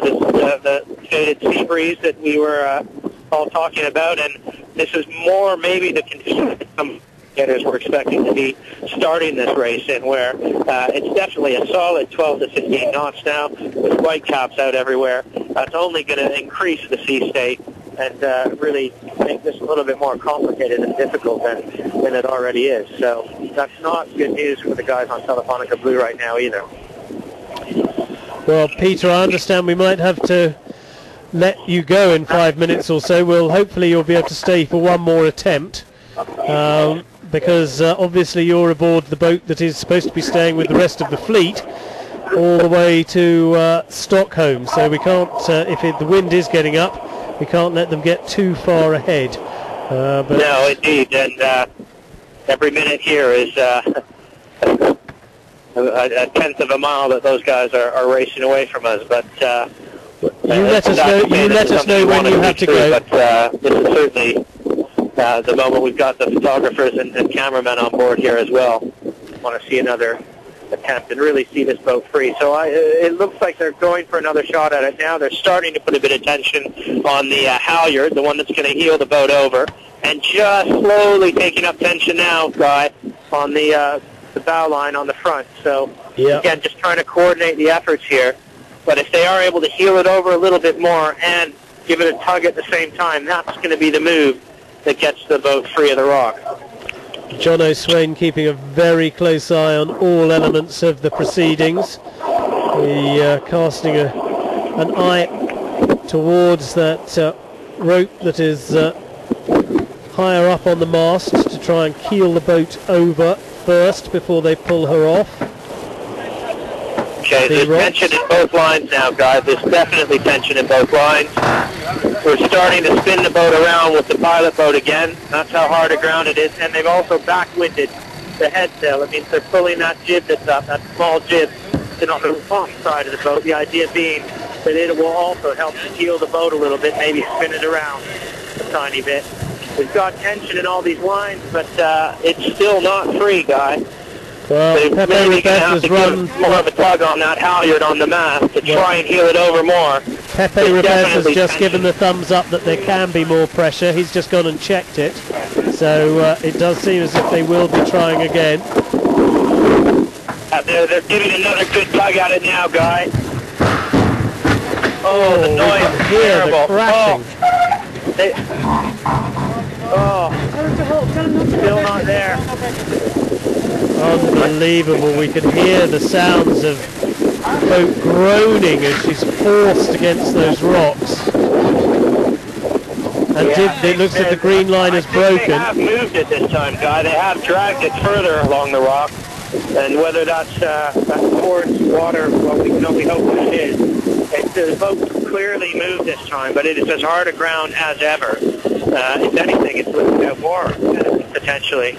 H: the faded sea breeze that we were all talking about, and this is more maybe the condition that some getters were expecting to be starting this race in, where it's definitely a solid 12 to 15 knots now, with white caps out everywhere. It's only going to increase the sea state and really make this a little bit more complicated and difficult than it already is. So that's not good news for the guys on Telefonica Blue right now either.
G: well, Peter, I understand we might have to let you go in 5 minutes or so. Well, hopefully you'll be able to stay for one more attempt, because obviously you're aboard the boat that is supposed to be staying with the rest of the fleet all the way to Stockholm. So we can't, if the wind is getting up, we can't let them get too far ahead. But
H: no, indeed, and every minute here is a tenth of a mile that those guys are racing away from us. But
G: you let us know. You let us know when you have to go.
H: But this is certainly the moment. We've got the photographers and cameramen on board here as well. Want to see another attempt and really see this boat free. So it looks like they're going for another shot at it now. They're starting to put a bit of tension on the halyard, the one that's going to heel the boat over, and just slowly taking up tension now, Guy, on the bow line on the front. So again, just trying to coordinate the efforts here. But if they are able to heel it over a little bit more and give it a tug at the same time, that's going to be the move that gets the boat free of the rock.
G: Jono Swain keeping a very close eye on all elements of the proceedings. Casting an eye towards that rope that is higher up on the mast to try and keel the boat over first before they pull her off.
H: Okay, there's tension in both lines now, guys. There's definitely tension in both lines. We're starting to spin the boat around with the pilot boat again. That's how hard aground it is. And they've also backwinded the headsail. It means they're pulling that jib that's up, that small jib, on the wrong side of the boat. The idea being that it will also help to keel the boat a little bit, maybe spin it around a tiny bit. We've got tension in all these lines, but it's still not free, Guy.
G: Well,
H: so
G: Pepe Ribes has run
H: more of a tug on that halyard on the mast to try and heel it over more.
G: Pepe Ribes has just given the thumbs up that there can be more pressure. He's just gone and checked it. So it does seem as if they will be trying again.
H: They're giving another good tug at it now, Guy. Oh, the noise is terrible. Still not there.
G: Unbelievable. We can hear the sounds of the boat groaning as she's forced against those rocks. And it looks like the green line is broken.
H: They have moved it this time, Guy. They have dragged it further along the rock. And whether that's towards water, well, we hope it is. The boat clearly moved this time, but it is as hard a ground as ever. If anything, it's looking out more, potentially.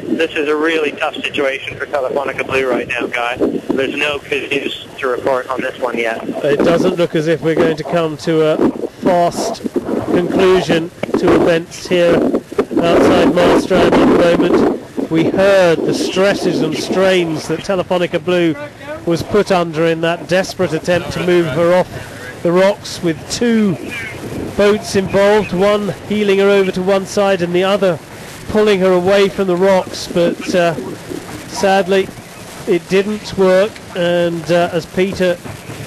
H: This is a really tough situation for Telefonica Blue right now, Guy. There's no good news to report on this one yet.
G: It doesn't look as if we're going to come to a fast conclusion to events here outside Marstrand at the moment. We heard the stresses and strains that Telefonica Blue was put under in that desperate attempt to move her off the rocks, with two boats involved, one heeling her over to one side and the other pulling her away from the rocks, but sadly it didn't work, and as Peter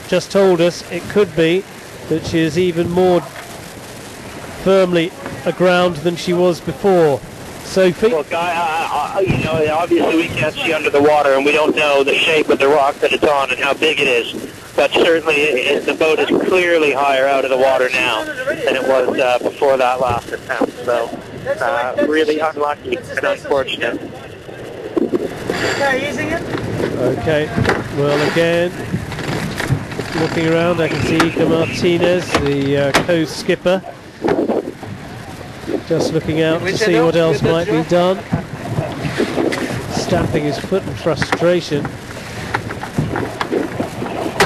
G: just told us, it could be that she is even more firmly aground than she was before. Sophie?
H: Well, Guy, obviously we can't see under the water, and we don't know the shape of the rock that it's on and how big it is. But certainly the boat is clearly higher out of the water now than it was before that last attempt. So really unlucky and unfortunate.
G: Okay, well, again, looking around, I can see Iker Martinez, the co-skipper, just looking out to see what else might be done, stamping his foot in frustration.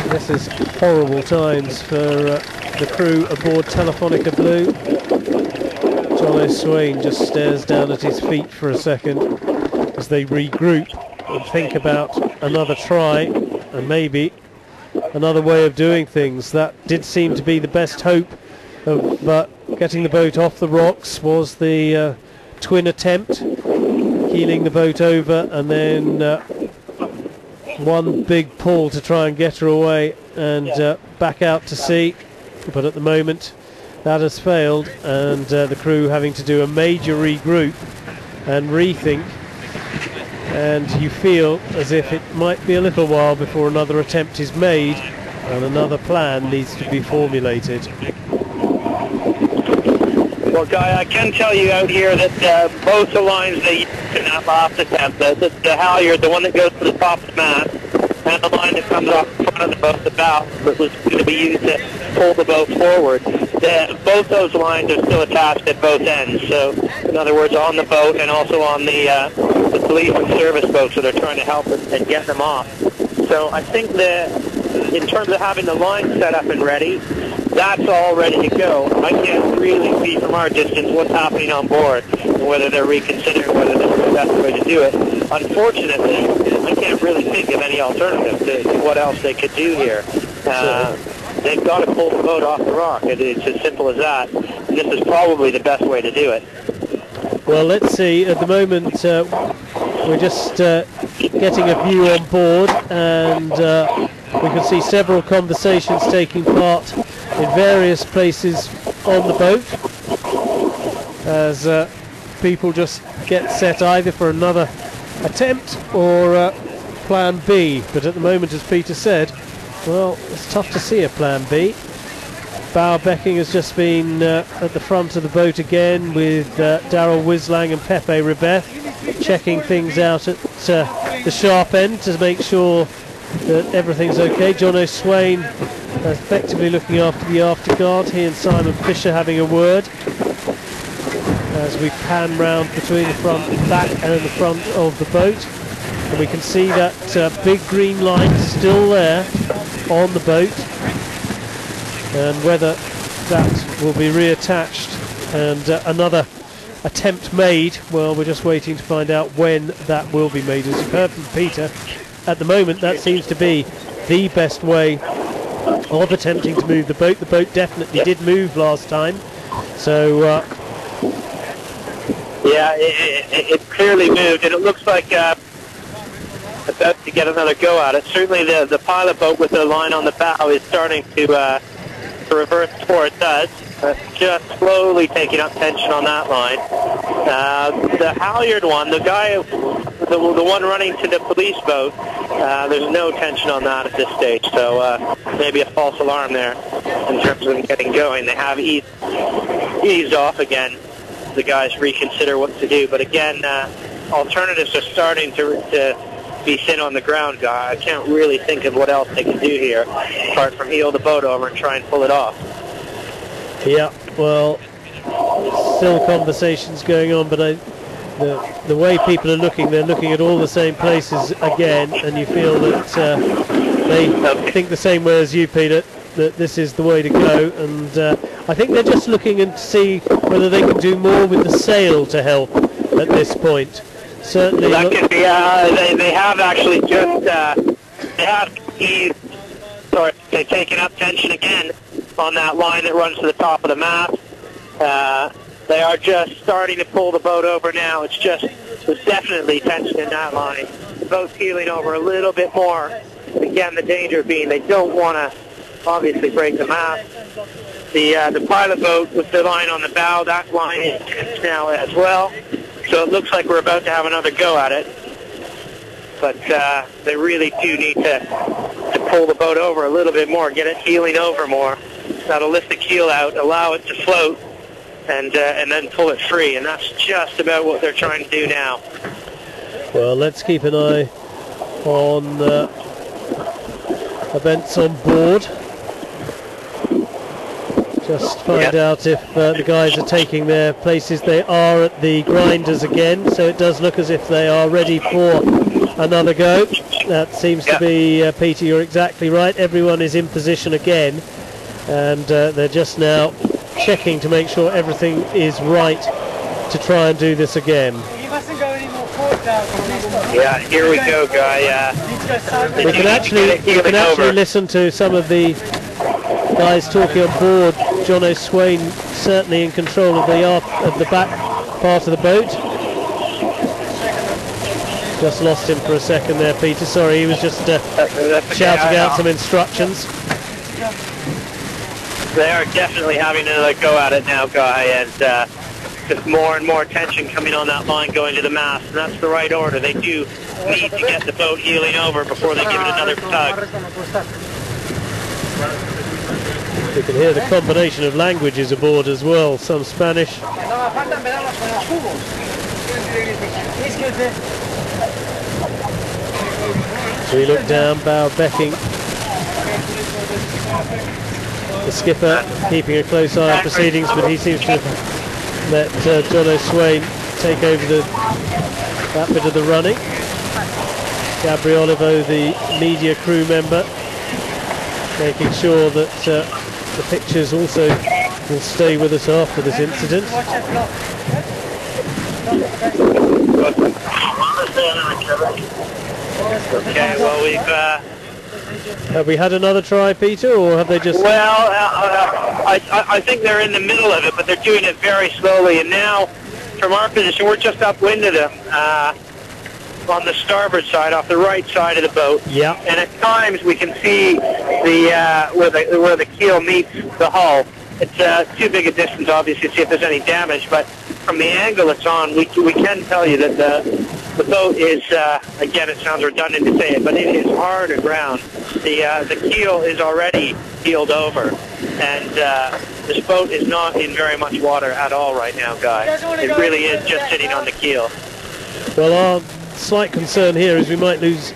G: This is horrible times for the crew aboard Telefonica Blue. Jono Swain just stares down at his feet for a second as they regroup and think about another try and maybe another way of doing things. That did seem to be the best hope of getting the boat off the rocks, was the twin attempt, heeling the boat over and then one big pull to try and get her away and back out to sea. But at the moment that has failed, and the crew having to do a major regroup and rethink, and you feel as if it might be a little while before another attempt is made and another plan needs to be formulated.
H: Well, Guy, I can tell you out here that both the lines they used in that last attempt, the halyard, the one that goes to the top of the mast, and the line that comes off the front of the boat, the bow, that was going to be used to pull the boat forward, both those lines are still attached at both ends. So, in other words, on the boat and also on the police and service boats that are trying to help and get them off. So I think that in terms of having the line set up and ready, that's all ready to go. I can't really see from our distance what's happening on board and whether they're reconsidering whether this is the best way to do it. Unfortunately, I can't really think of any alternative to what else they could do here. They've got to pull the boat off the rock. It's as simple as that. And this is probably the best way to do it.
G: Well, let's see. At the moment, we're just getting a view on board, and we can see several conversations taking part in various places on the boat as people just get set either for another attempt or plan B. But at the moment, as Peter said, well, it's tough to see a plan B. Bow Becking has just been at the front of the boat again with Daryl Wislang and Pepe Rebeth checking things out at the sharp end to make sure that everything's okay. Jono Swain effectively looking after the afterguard. He and Simon Fisher having a word as we pan round between the front and back and the front of the boat, and we can see that big green line still there on the boat, and whether that will be reattached and another attempt made, well, we're just waiting to find out when that will be made. As you've heard from Peter, at the moment that seems to be the best way of attempting to move the boat. The boat definitely did move last time, so
H: yeah, it clearly moved, and it looks like about to get another go at it. Certainly the pilot boat with the line on the bow is starting to reverse towards us, just slowly taking up tension on that line. The halyard one, the guy, the one running to the police boat, there's no tension on that at this stage, so maybe a false alarm there in terms of them getting going. They have eased eased off again. The guys reconsider what to do, but again, alternatives are starting to be thin on the ground, guy. I can't really think of what else they can do here, apart from heel the boat over and try and pull it off.
G: Yeah, well, still conversations going on, but the way people are looking, they're looking at all the same places again, and you feel that they think the same way as you, Peter, that this is the way to go, and I think they're just looking and see whether they can do more with the sail to help at this point. Certainly,
H: that could be. They have actually just they've taken up tension again on that line that runs to the top of the mast. They are just starting to pull the boat over now. There's definitely tension in that line. The boat's heeling over a little bit more. Again, the danger being they don't want to obviously break the mast. The pilot boat with the line on the bow, that line is tense now as well. So it looks like we're about to have another go at it. But they really do need to pull the boat over a little bit more, get it heeling over more. That'll lift the keel out, allow it to float, and then pull it free. And that's just about what they're trying to do now.
G: Well, let's keep an eye on events on board. Just find out if the guys are taking their places. They are at the grinders again, so it does look as if they are ready for another go. That seems to be, Peter, you're exactly right. Everyone is in position again, and they're just now checking to make sure everything is right to try and do this again.
H: Yeah, here we go, Guy.
G: We can actually listen to some of the guys talking on board. Jono Swain certainly in control of the back part of the boat. Just lost him for a second there, Peter. Sorry, he was just shouting out some instructions.
H: They are definitely having another go at it now, Guy, and just more and more tension coming on that line going to the mast, and that's the right order. They do need to get the boat heeling over before they give it another tug.
G: You can hear the combination of languages aboard as well, some Spanish. We look down, bow becking. The skipper keeping a close eye on proceedings, but he seems to have let Jono Swain take over that bit of the running. Gabriele Olivo, the media crew member, making sure that the pictures also will stay with us after this incident.
H: Okay, well
G: have we had another try, Peter, or have they just...
H: Well, I think they're in the middle of it, but they're doing it very slowly, and now from our position we're just upwind of them on the starboard side, off the right side of the boat.
G: Yeah.
H: And at times we can see the where the keel meets the hull. It's too big a distance, obviously, to see if there's any damage, but from the angle it's on, we can tell you that the boat is, again, it sounds redundant to say it, but it is hard aground. The keel is already heeled over, and this boat is not in very much water at all right now, Guy. It really is just sitting on the keel.
G: Well, our slight concern here is we might lose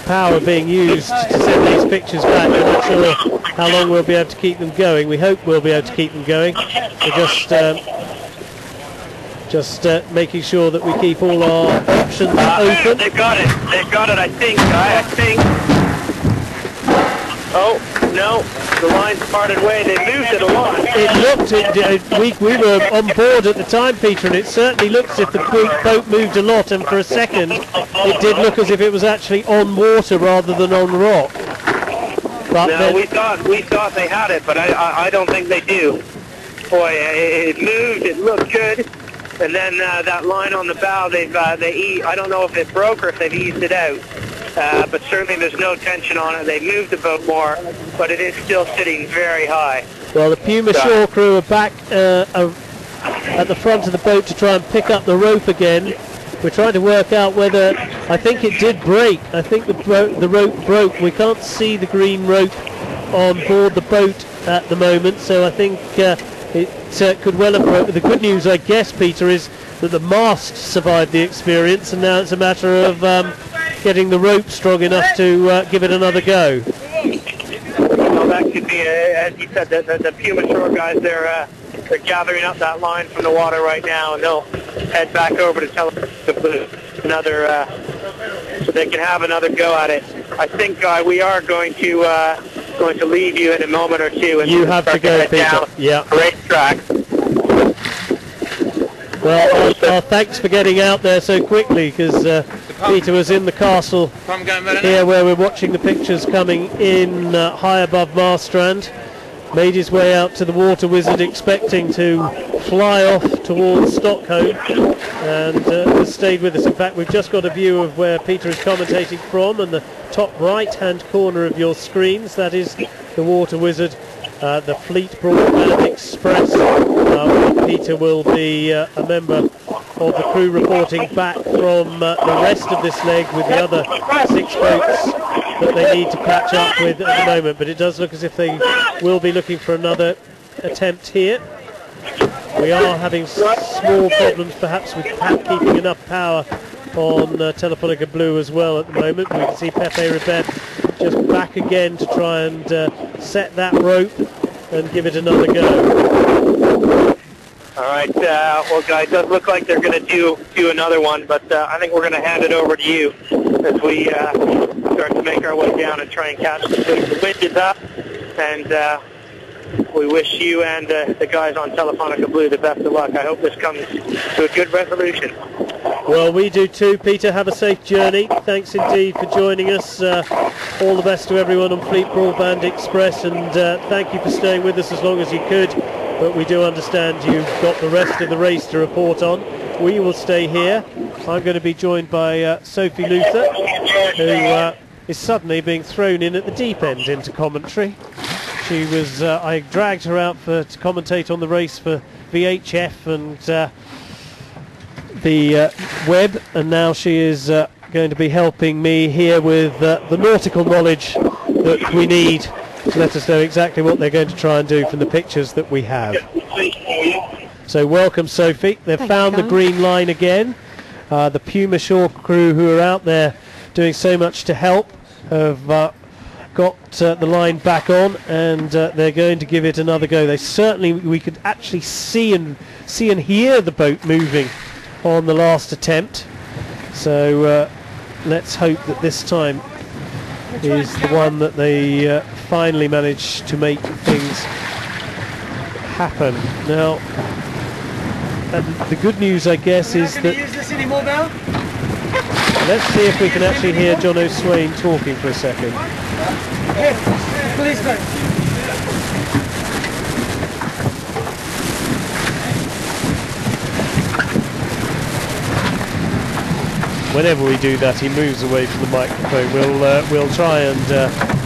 G: power being used to send these pictures back. We're not sure how long we'll be able to keep them going. We hope we'll be able to keep them going. We're just making sure that we keep all our options open.
H: They've got it, I think, Guy, I think. Oh, no, the line's parted way. They moved it a lot.
G: We were on board at the time, Peter, and it certainly looks as if the boat moved a lot, and for a second it did look as if it was actually on water rather than on rock. But
H: no, we thought they had it, but I don't think they do. Boy, it moved, it looked good, and then that line on the bow, I don't know if it broke or if they've eased it out. But certainly there's no tension on it. They moved the boat more, but it is still sitting very high.
G: Well, the Puma Shore crew are back at the front of the boat to try and pick up the rope again. We're trying to work out whether, I think it did break. I think the rope broke. We can't see the green rope on board the boat at the moment, so I think it could well have broken. The good news, I guess, Peter, is that the mast survived the experience, and now it's a matter of getting the rope strong enough to give it another go.
H: Well, that could be, as you said, the Puma Shore guys, they're gathering up that line from the water right now, and they'll head back over to Telefonica Blue so they can have another go at it. I think we are going to leave you in a moment or two, and
G: you have to go, Peter. Yeah.
H: Racetrack.
G: Well, thanks for getting out there so quickly, because Peter was in the castle here where we're watching the pictures coming in high above Marstrand. Made his way out to the Water Wizard expecting to fly off towards Stockholm, and has stayed with us. In fact, we've just got a view of where Peter is commentating from, and the top right hand corner of your screens, that is the Water Wizard, the Fleet Broadband Express. Peter will be a member of the crew reporting back from the rest of this leg with the other 6 boats that they need to catch up with at the moment, but it does look as if they will be looking for another attempt here. We are having small problems perhaps with keeping enough power on Telefonica Blue as well at the moment. We can see Pepe Ribet just back again to try and set that rope and give it another go.
H: All right, well, guys, it does look like they're going to do another one, but I think we're going to hand it over to you as we start to make our way down and try and catch the boat. The wind is up, and we wish you and the guys on Telefonica Blue the best of luck. I hope this comes to a good resolution.
G: Well, we do too, Peter. Have a safe journey. Thanks indeed for joining us. All the best to everyone on Fleet Broadband Express, and thank you for staying with us as long as you could. But we do understand you've got the rest of the race to report on. We will stay here. I'm going to be joined by Sophie Luther, who is suddenly being thrown in at the deep end into commentary. She was, I dragged her out to commentate on the race for VHF and the web, and now she is going to be helping me here with the nautical knowledge that we need to let us know exactly what they're going to try and do from the pictures that we have. So welcome, Sophie. They've found the green line again. The Puma Shore crew, who are out there doing so much to help, have got the line back on, and they're going to give it another go. We could actually see and hear the boat moving on the last attempt. So let's hope that this time is the one that they finally managed to make things happen. Now, and the good news, I guess, is that let's see if we can actually hear Jono Swain talking for a second. Whenever we do that, he moves away from the microphone. We'll try and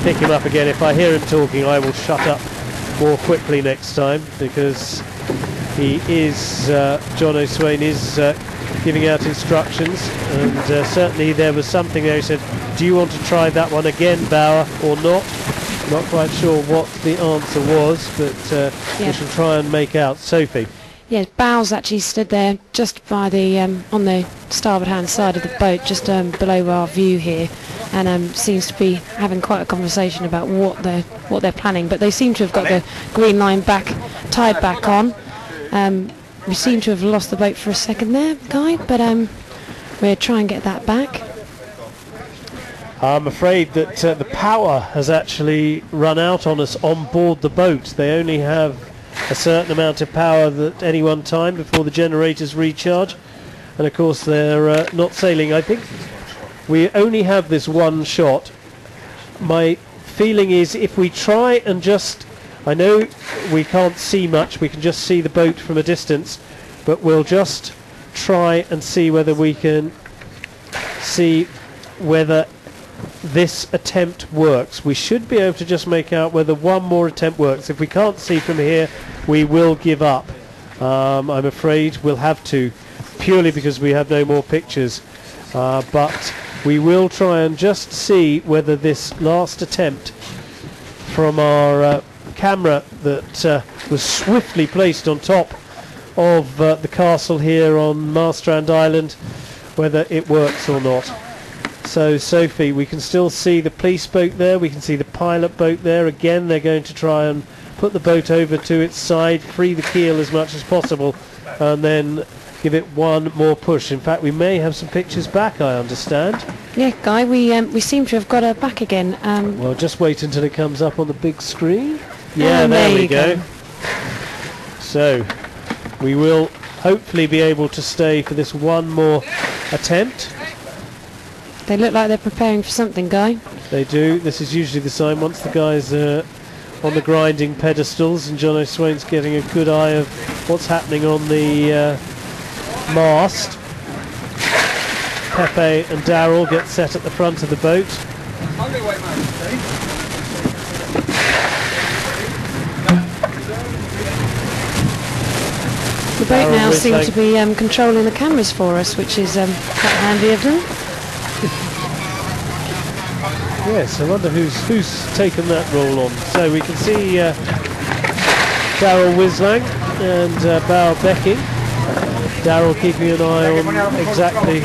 G: pick him up again. If I hear him talking, I will shut up more quickly next time, because he is, Jono Swain is giving out instructions, and certainly there was something there. He said, do you want to try that one again, Bauer, or not? Not quite sure what the answer was, but we shall try and make out. Sophie.
I: Yeah, Bowles actually stood there just by the on the starboard hand side of the boat, just below our view here, and seems to be having quite a conversation about what they're planning. But they seem to have got the green line tied back on. We seem to have lost the boat for a second there, Guy, but we'll try and get that back.
G: I'm afraid that the power has actually run out on us on board the boat. They only have a certain amount of power at any one time before the generators recharge, and of course they're not sailing. I think we only have this one shot. My feeling is if we try and just, I know we can't see much, we can just see the boat from a distance, but we'll just try and see whether we can see whether this attempt works. We should be able to just make out whether one more attempt works. If we can't see from here, we will give up. I'm afraid we'll have to, purely because we have no more pictures. But we will try and just see whether this last attempt from our camera that was swiftly placed on top of the castle here on Marstrand Island, whether it works or not. So Sophie, we can still see the police boat there, we can see the pilot boat there. Again, they're going to try and put the boat over to its side, free the keel as much as possible, and then give it one more push. In fact, we may have some pictures back, I understand.
I: Yeah, Guy, we seem to have got her back again.
G: Well, just wait until it comes up on the big screen. Yeah, there we go. So, we will hopefully be able to stay for this one more attempt.
I: They look like they're preparing for something, Guy.
G: They do. This is usually the sign once the guys are on the grinding pedestals and John O'Swain's getting a good eye of what's happening on the mast. Pepe and Darryl get set at the front of the boat.
I: The boat now seems to be controlling the cameras for us, which is quite handy of them.
G: Yes, I wonder who's taken that role on. So we can see Darryl Wislang and Bao Becking. Darryl keeping an eye on exactly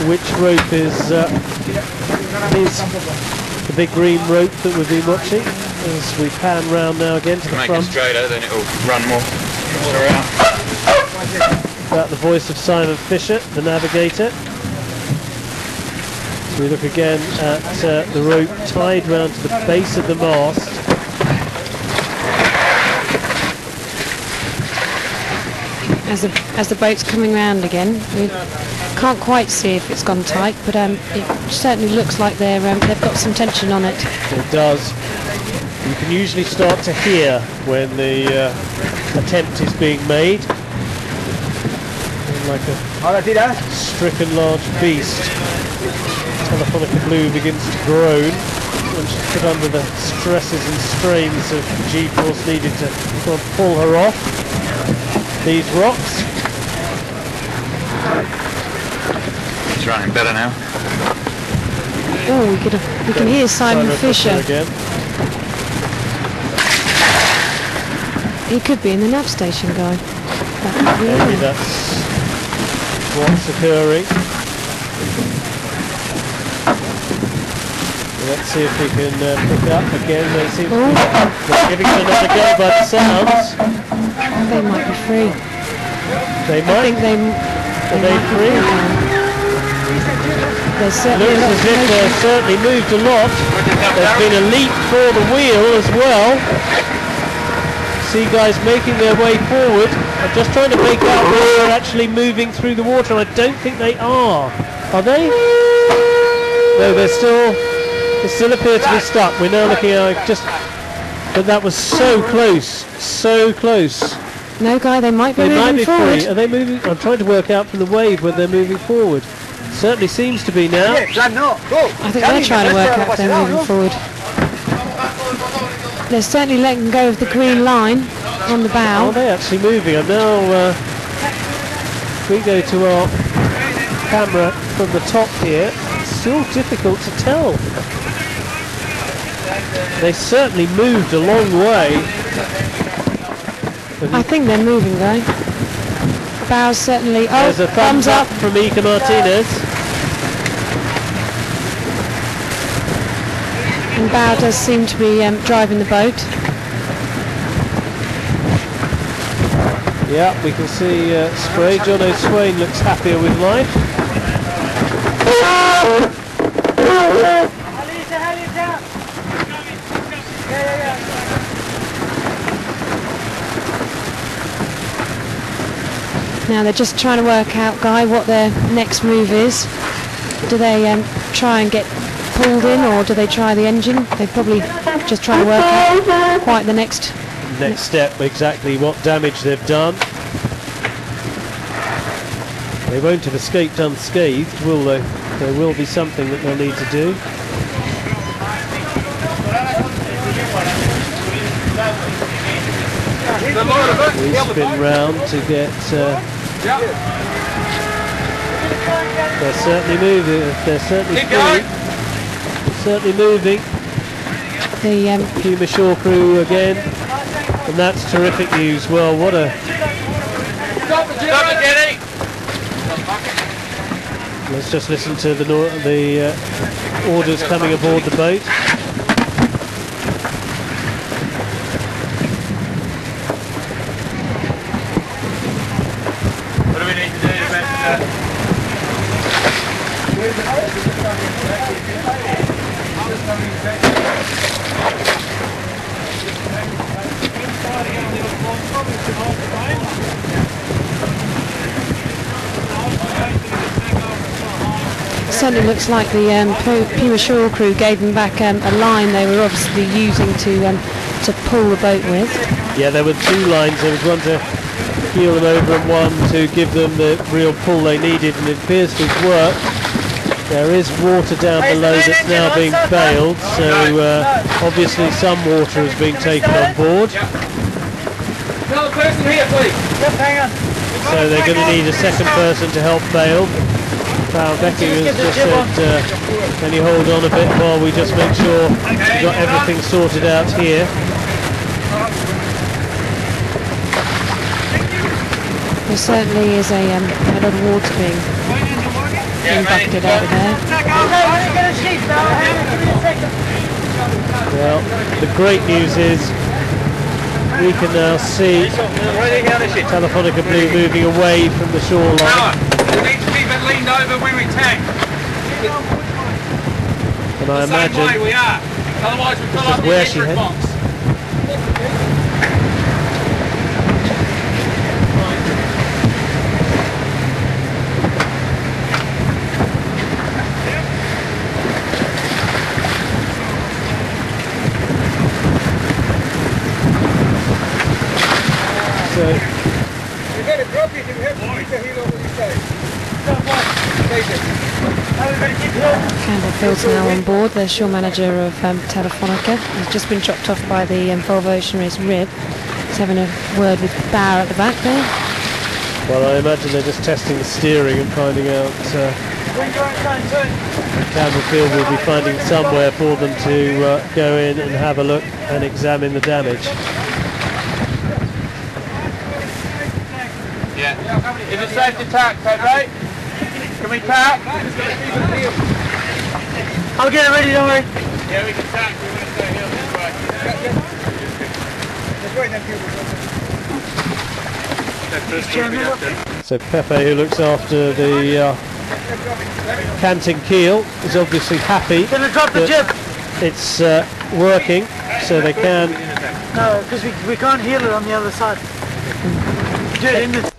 G: which rope is the big green rope that we've been watching. As we pan round now again to the front.
B: Make it straighter, then it'll run more.
G: About the voice of Simon Fisher, the navigator. So we look again at the rope tied round to the base of the mast.
I: As the boat's coming round again, we can't quite see if it's gone tight, but it certainly looks like they've got some tension on it.
G: It does. You can usually start to hear when the attempt is being made. And like a stricken large beast, Telefonica Blue begins to groan when she's put under the stresses and strains of G-force needed to sort of pull her off these rocks.
B: It's running better now.
I: Oh, we can hear Simon Fisher.
G: Again.
I: He could be in the nav station, Guy.
G: Maybe that's what's occurring. Let's see if we can pick up again. They seem to be giving it another go by the sounds.
I: They might be free.
G: They might. Are they free?
I: Looks
G: as if they've certainly moved a lot. There's been a leap for the wheel as well. See guys making their way forward. I'm just trying to make out whether they're actually moving through the water. I don't think they are. Are they? No, they still appear to be stuck. We're now looking at but that was so close, so close.
I: No, Guy, they might be moving forward.
G: Free. Are they moving? I'm trying to work out from the wave whether they're moving forward. Certainly seems to be now.
I: I think they're trying to work out if they're moving forward. They're certainly letting go of the green line on the bow.
G: Are they actually moving? And now we go to our camera from the top here. It's still difficult to tell. They certainly moved a long way.
I: I think they're moving, though. Bow's certainly... Oh,
G: there's a thumbs up from Ika Martinez.
I: And Bow does seem to be driving the boat.
G: Yeah, we can see spray. John O'Swain looks happier with life.
I: Now they're just trying to work out, Guy, what their next move is. Do they try and get pulled in, or do they try the engine? They probably just try to work out quite the next
G: step, exactly what damage they've done. They won't have escaped unscathed, will they? There will be something that they'll need to do. We spin round to get... they're certainly moving. They're certainly moving.
I: The
G: Puma Shore crew again, and that's terrific news. Well, what a... Let's just listen to the orders coming aboard the boat.
B: What do we need to do to
I: certainly looks like the Puma Shore crew gave them back a line they were obviously using to pull the boat with.
G: Yeah, there were two lines. There was one to heel them over and one to give them the real pull they needed, and it appears to have worked. There is water down below that's now being bailed, so obviously some water has been taken on board.
B: Another person here, please.
G: So they're going to need a second person to help bail. Becky has just said, can you hold on a bit while we just make sure we've got everything sorted out here.
I: There certainly is a lot of water being bucketed out of there.
G: Well, the great news is we can now see Telefonica Blue moving away from the shoreline.
B: We need to keep it leaned over when we tank.
G: And I imagine
B: way we are. Otherwise we fill up the
G: where she
B: electric
G: headed.
B: box.
I: Campbell-Field's now on board, the shore manager of Telefonica. He's just been dropped off by the Volvo Ocean Race rib. He's having a word with Bauer at the back there.
G: Well, I imagine they're just testing the steering and finding out. Campbell-Field will be finding somewhere for them to go in and have a look and examine the damage.
B: Yeah. Is it safe to tack, Pedro? Can we tack?
C: I'll get it ready, don't worry.
B: Yeah, we can tack. We're going to stay here this way.
G: So Pepe, who looks after the canting keel, is obviously happy that it's working, so they can...
C: No, because we can't heel it on the other side. Do it in the...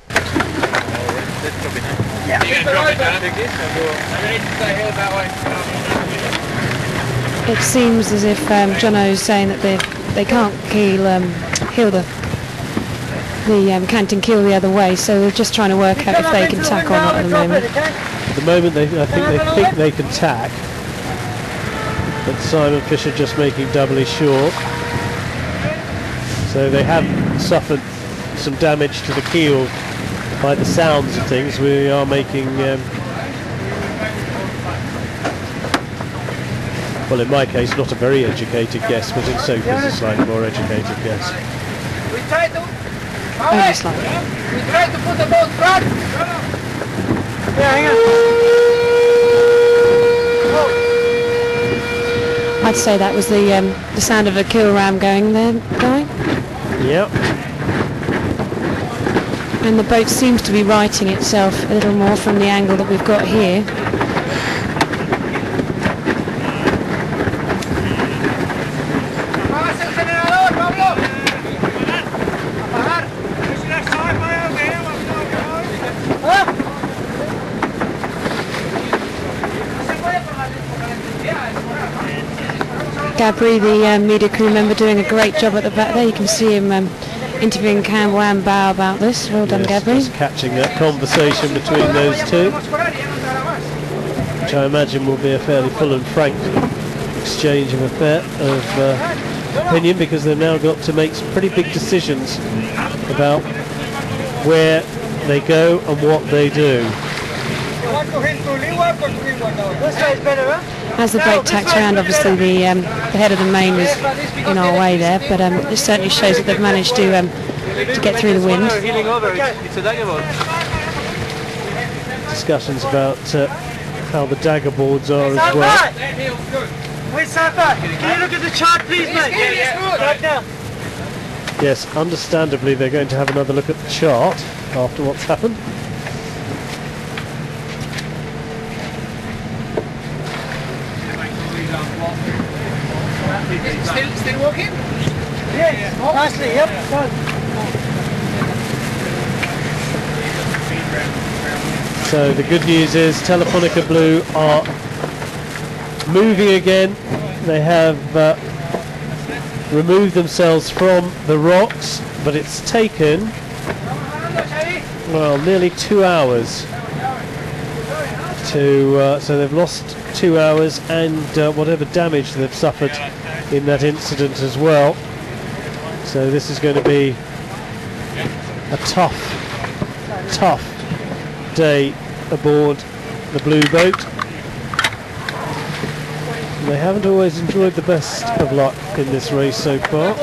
B: Yeah. You can drop it down. And we need to stay here that way.
I: It seems as if Jono's saying that they can't heel the canting keel the other way, so they're just trying to work out if they can tack or not at the moment.
G: At the moment, I think they can tack, but Simon Fisher just making doubly short. So they have suffered some damage to the keel by the sounds of things. We are making, well, in my case, not a very educated guess, but in Sophie's a slightly more educated guess.
B: We try to...
I: Only slightly.
B: We try to put the boat front.
C: Yeah, hang on.
I: I'd say that was the sound of a keel ram going there, Guy.
G: Yep.
I: And the boat seems to be righting itself a little more from the angle that we've got here. Gabri, the media crew member, doing a great job at the back there. You can see him interviewing Campbell and Bow about this. Well done,
G: Yes,
I: Gabri.
G: just catching that conversation between those two, which I imagine will be a fairly full and frank exchange of opinion, because they've now got to make some pretty big decisions about where they go and what they do.
C: This way is better, huh?
I: as the boat tacks around, obviously the head of the main is in our way there, but it certainly shows that they've managed to get through the wind.
G: Discussions about how the dagger boards are as well.
C: Wait, Safa, can you look at the chart, please, mate? Right now.
G: Yes, understandably they're going to have another look at the chart after what's happened.
D: Still walking?
C: Yes, nicely, yep.
G: So the good news is Telefonica Blue are moving again. They have removed themselves from the rocks, but it's taken, well, nearly 2 hours to, so they've lost 2 hours and whatever damage they've suffered in that incident as well. So this is going to be a tough day aboard the Blue boat. They haven't always enjoyed the best of luck in this race so far.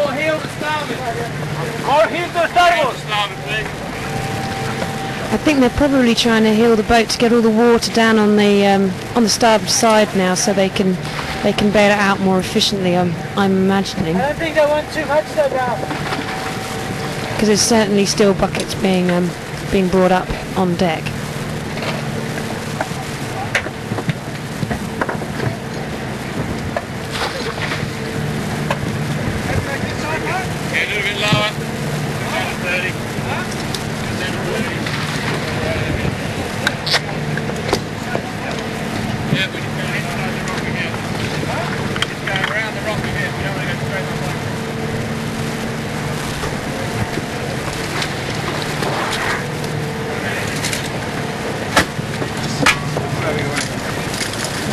I: I think they're probably trying to heel the boat to get all the water down on the starboard side now, so they can bail it out more efficiently. I'm imagining.
C: I don't think they want too much though now.
I: Because there's certainly still buckets being brought up on deck.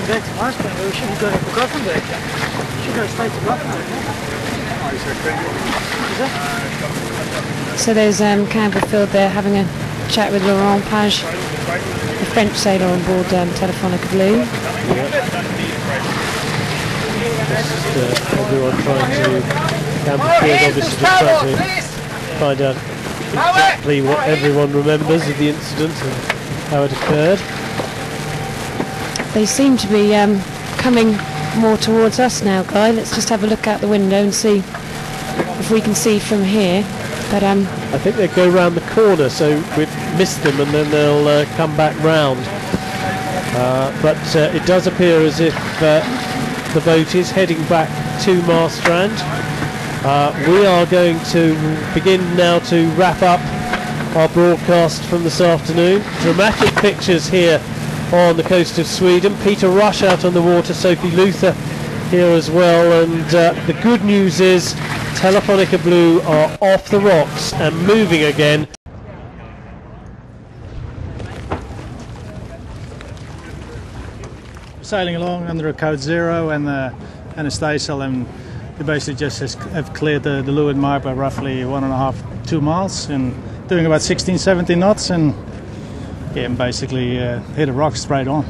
C: That's Marstrand, we should go to Gothenburg. Should go straight to Gothenburg.
I: So there's Campbellfield there having a chat with Laurent Page, the French sailor on board Telefonica Blue.
G: Everyone trying to, Campbellfield obviously just trying to find out exactly what everyone remembers of the incident and how it occurred.
I: They seem to be coming more towards us now, Guy. Let's just have a look out the window and see if we can see from here. But
G: I think they go round the corner, so we'd miss them and then they'll come back round. But it does appear as if the boat is heading back to Marstrand. We are going to begin now to wrap up our broadcast from this afternoon. Dramatic pictures here on the coast of Sweden. Peter Rush out on the water, Sophie Luther here as well, and the good news is Telefonica Blue are off the rocks and moving again.
J: Sailing along under a code 0 and a staysail, and they basically just have cleared the leeward mark by roughly 1.5 to 2 miles and doing about 16-17 knots, and yeah, and basically hit a rock straight on.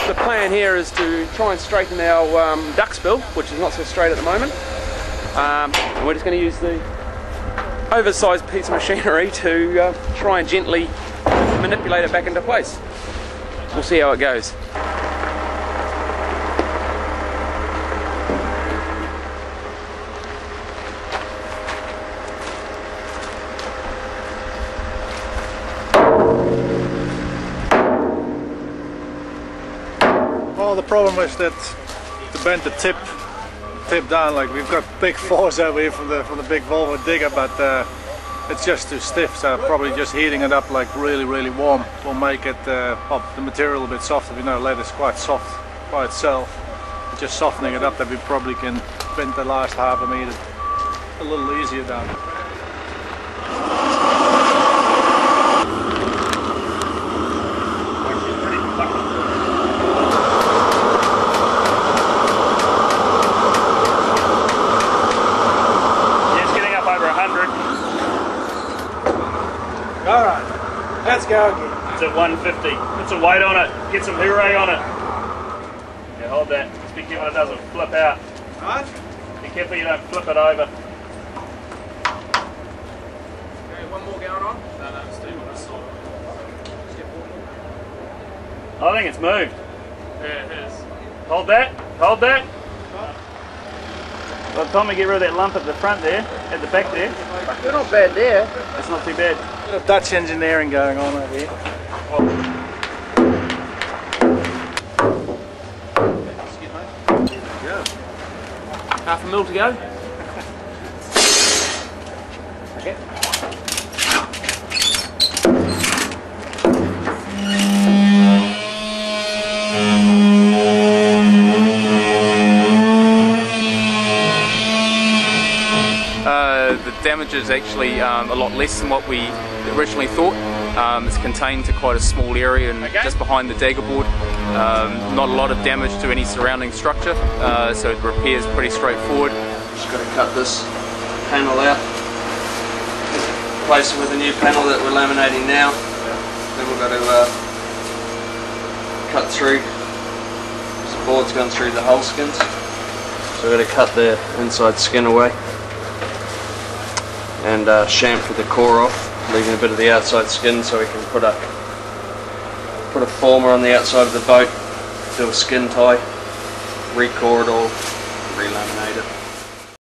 K: The plan here is to try and straighten our duck spill, which is not so straight at the moment. And we're just going to use the oversized piece of machinery to try and gently manipulate it back into place. We'll see how it goes.
J: Well, the problem is that to bend the tip down, like we've got big force over here from the big Volvo digger, but it's just too stiff, so probably just heating it up like really warm will make it the material a bit softer. We know lead is quite soft by itself. Just softening it up, that we probably can bend the last half a meter a little easier down.
A: Alright, let's go again.
B: It's at 150. Put some weight on it. Get some hooray on it. Yeah, hold that. Just be careful it doesn't flip out.
A: Right?
B: Be careful you don't flip it over.
K: Okay, one more going on. No, it's two.
B: I think it's moved.
K: Yeah, it is.
B: Hold that. Hold that. By the time we get rid of that lump at the front there, at the back there.
A: You're not bad there.
B: It's not too bad.
J: Bit of Dutch engineering going on over here.
K: Half a mil to go.
A: Okay.
K: The damage is actually a lot less than what we originally thought. It's contained to quite a small area and just behind the dagger board. Not a lot of damage to any surrounding structure, so the repair is pretty straightforward. Just got to cut this panel out, replace it with a new panel that we're laminating now. Then we've got to cut through, because the board's gone through the hull skins. So we've got to cut the inside skin away and chamfer the core off, leaving a bit of the outside skin so we can put a former on the outside of the boat, do a skin tie, re-core it all, relaminate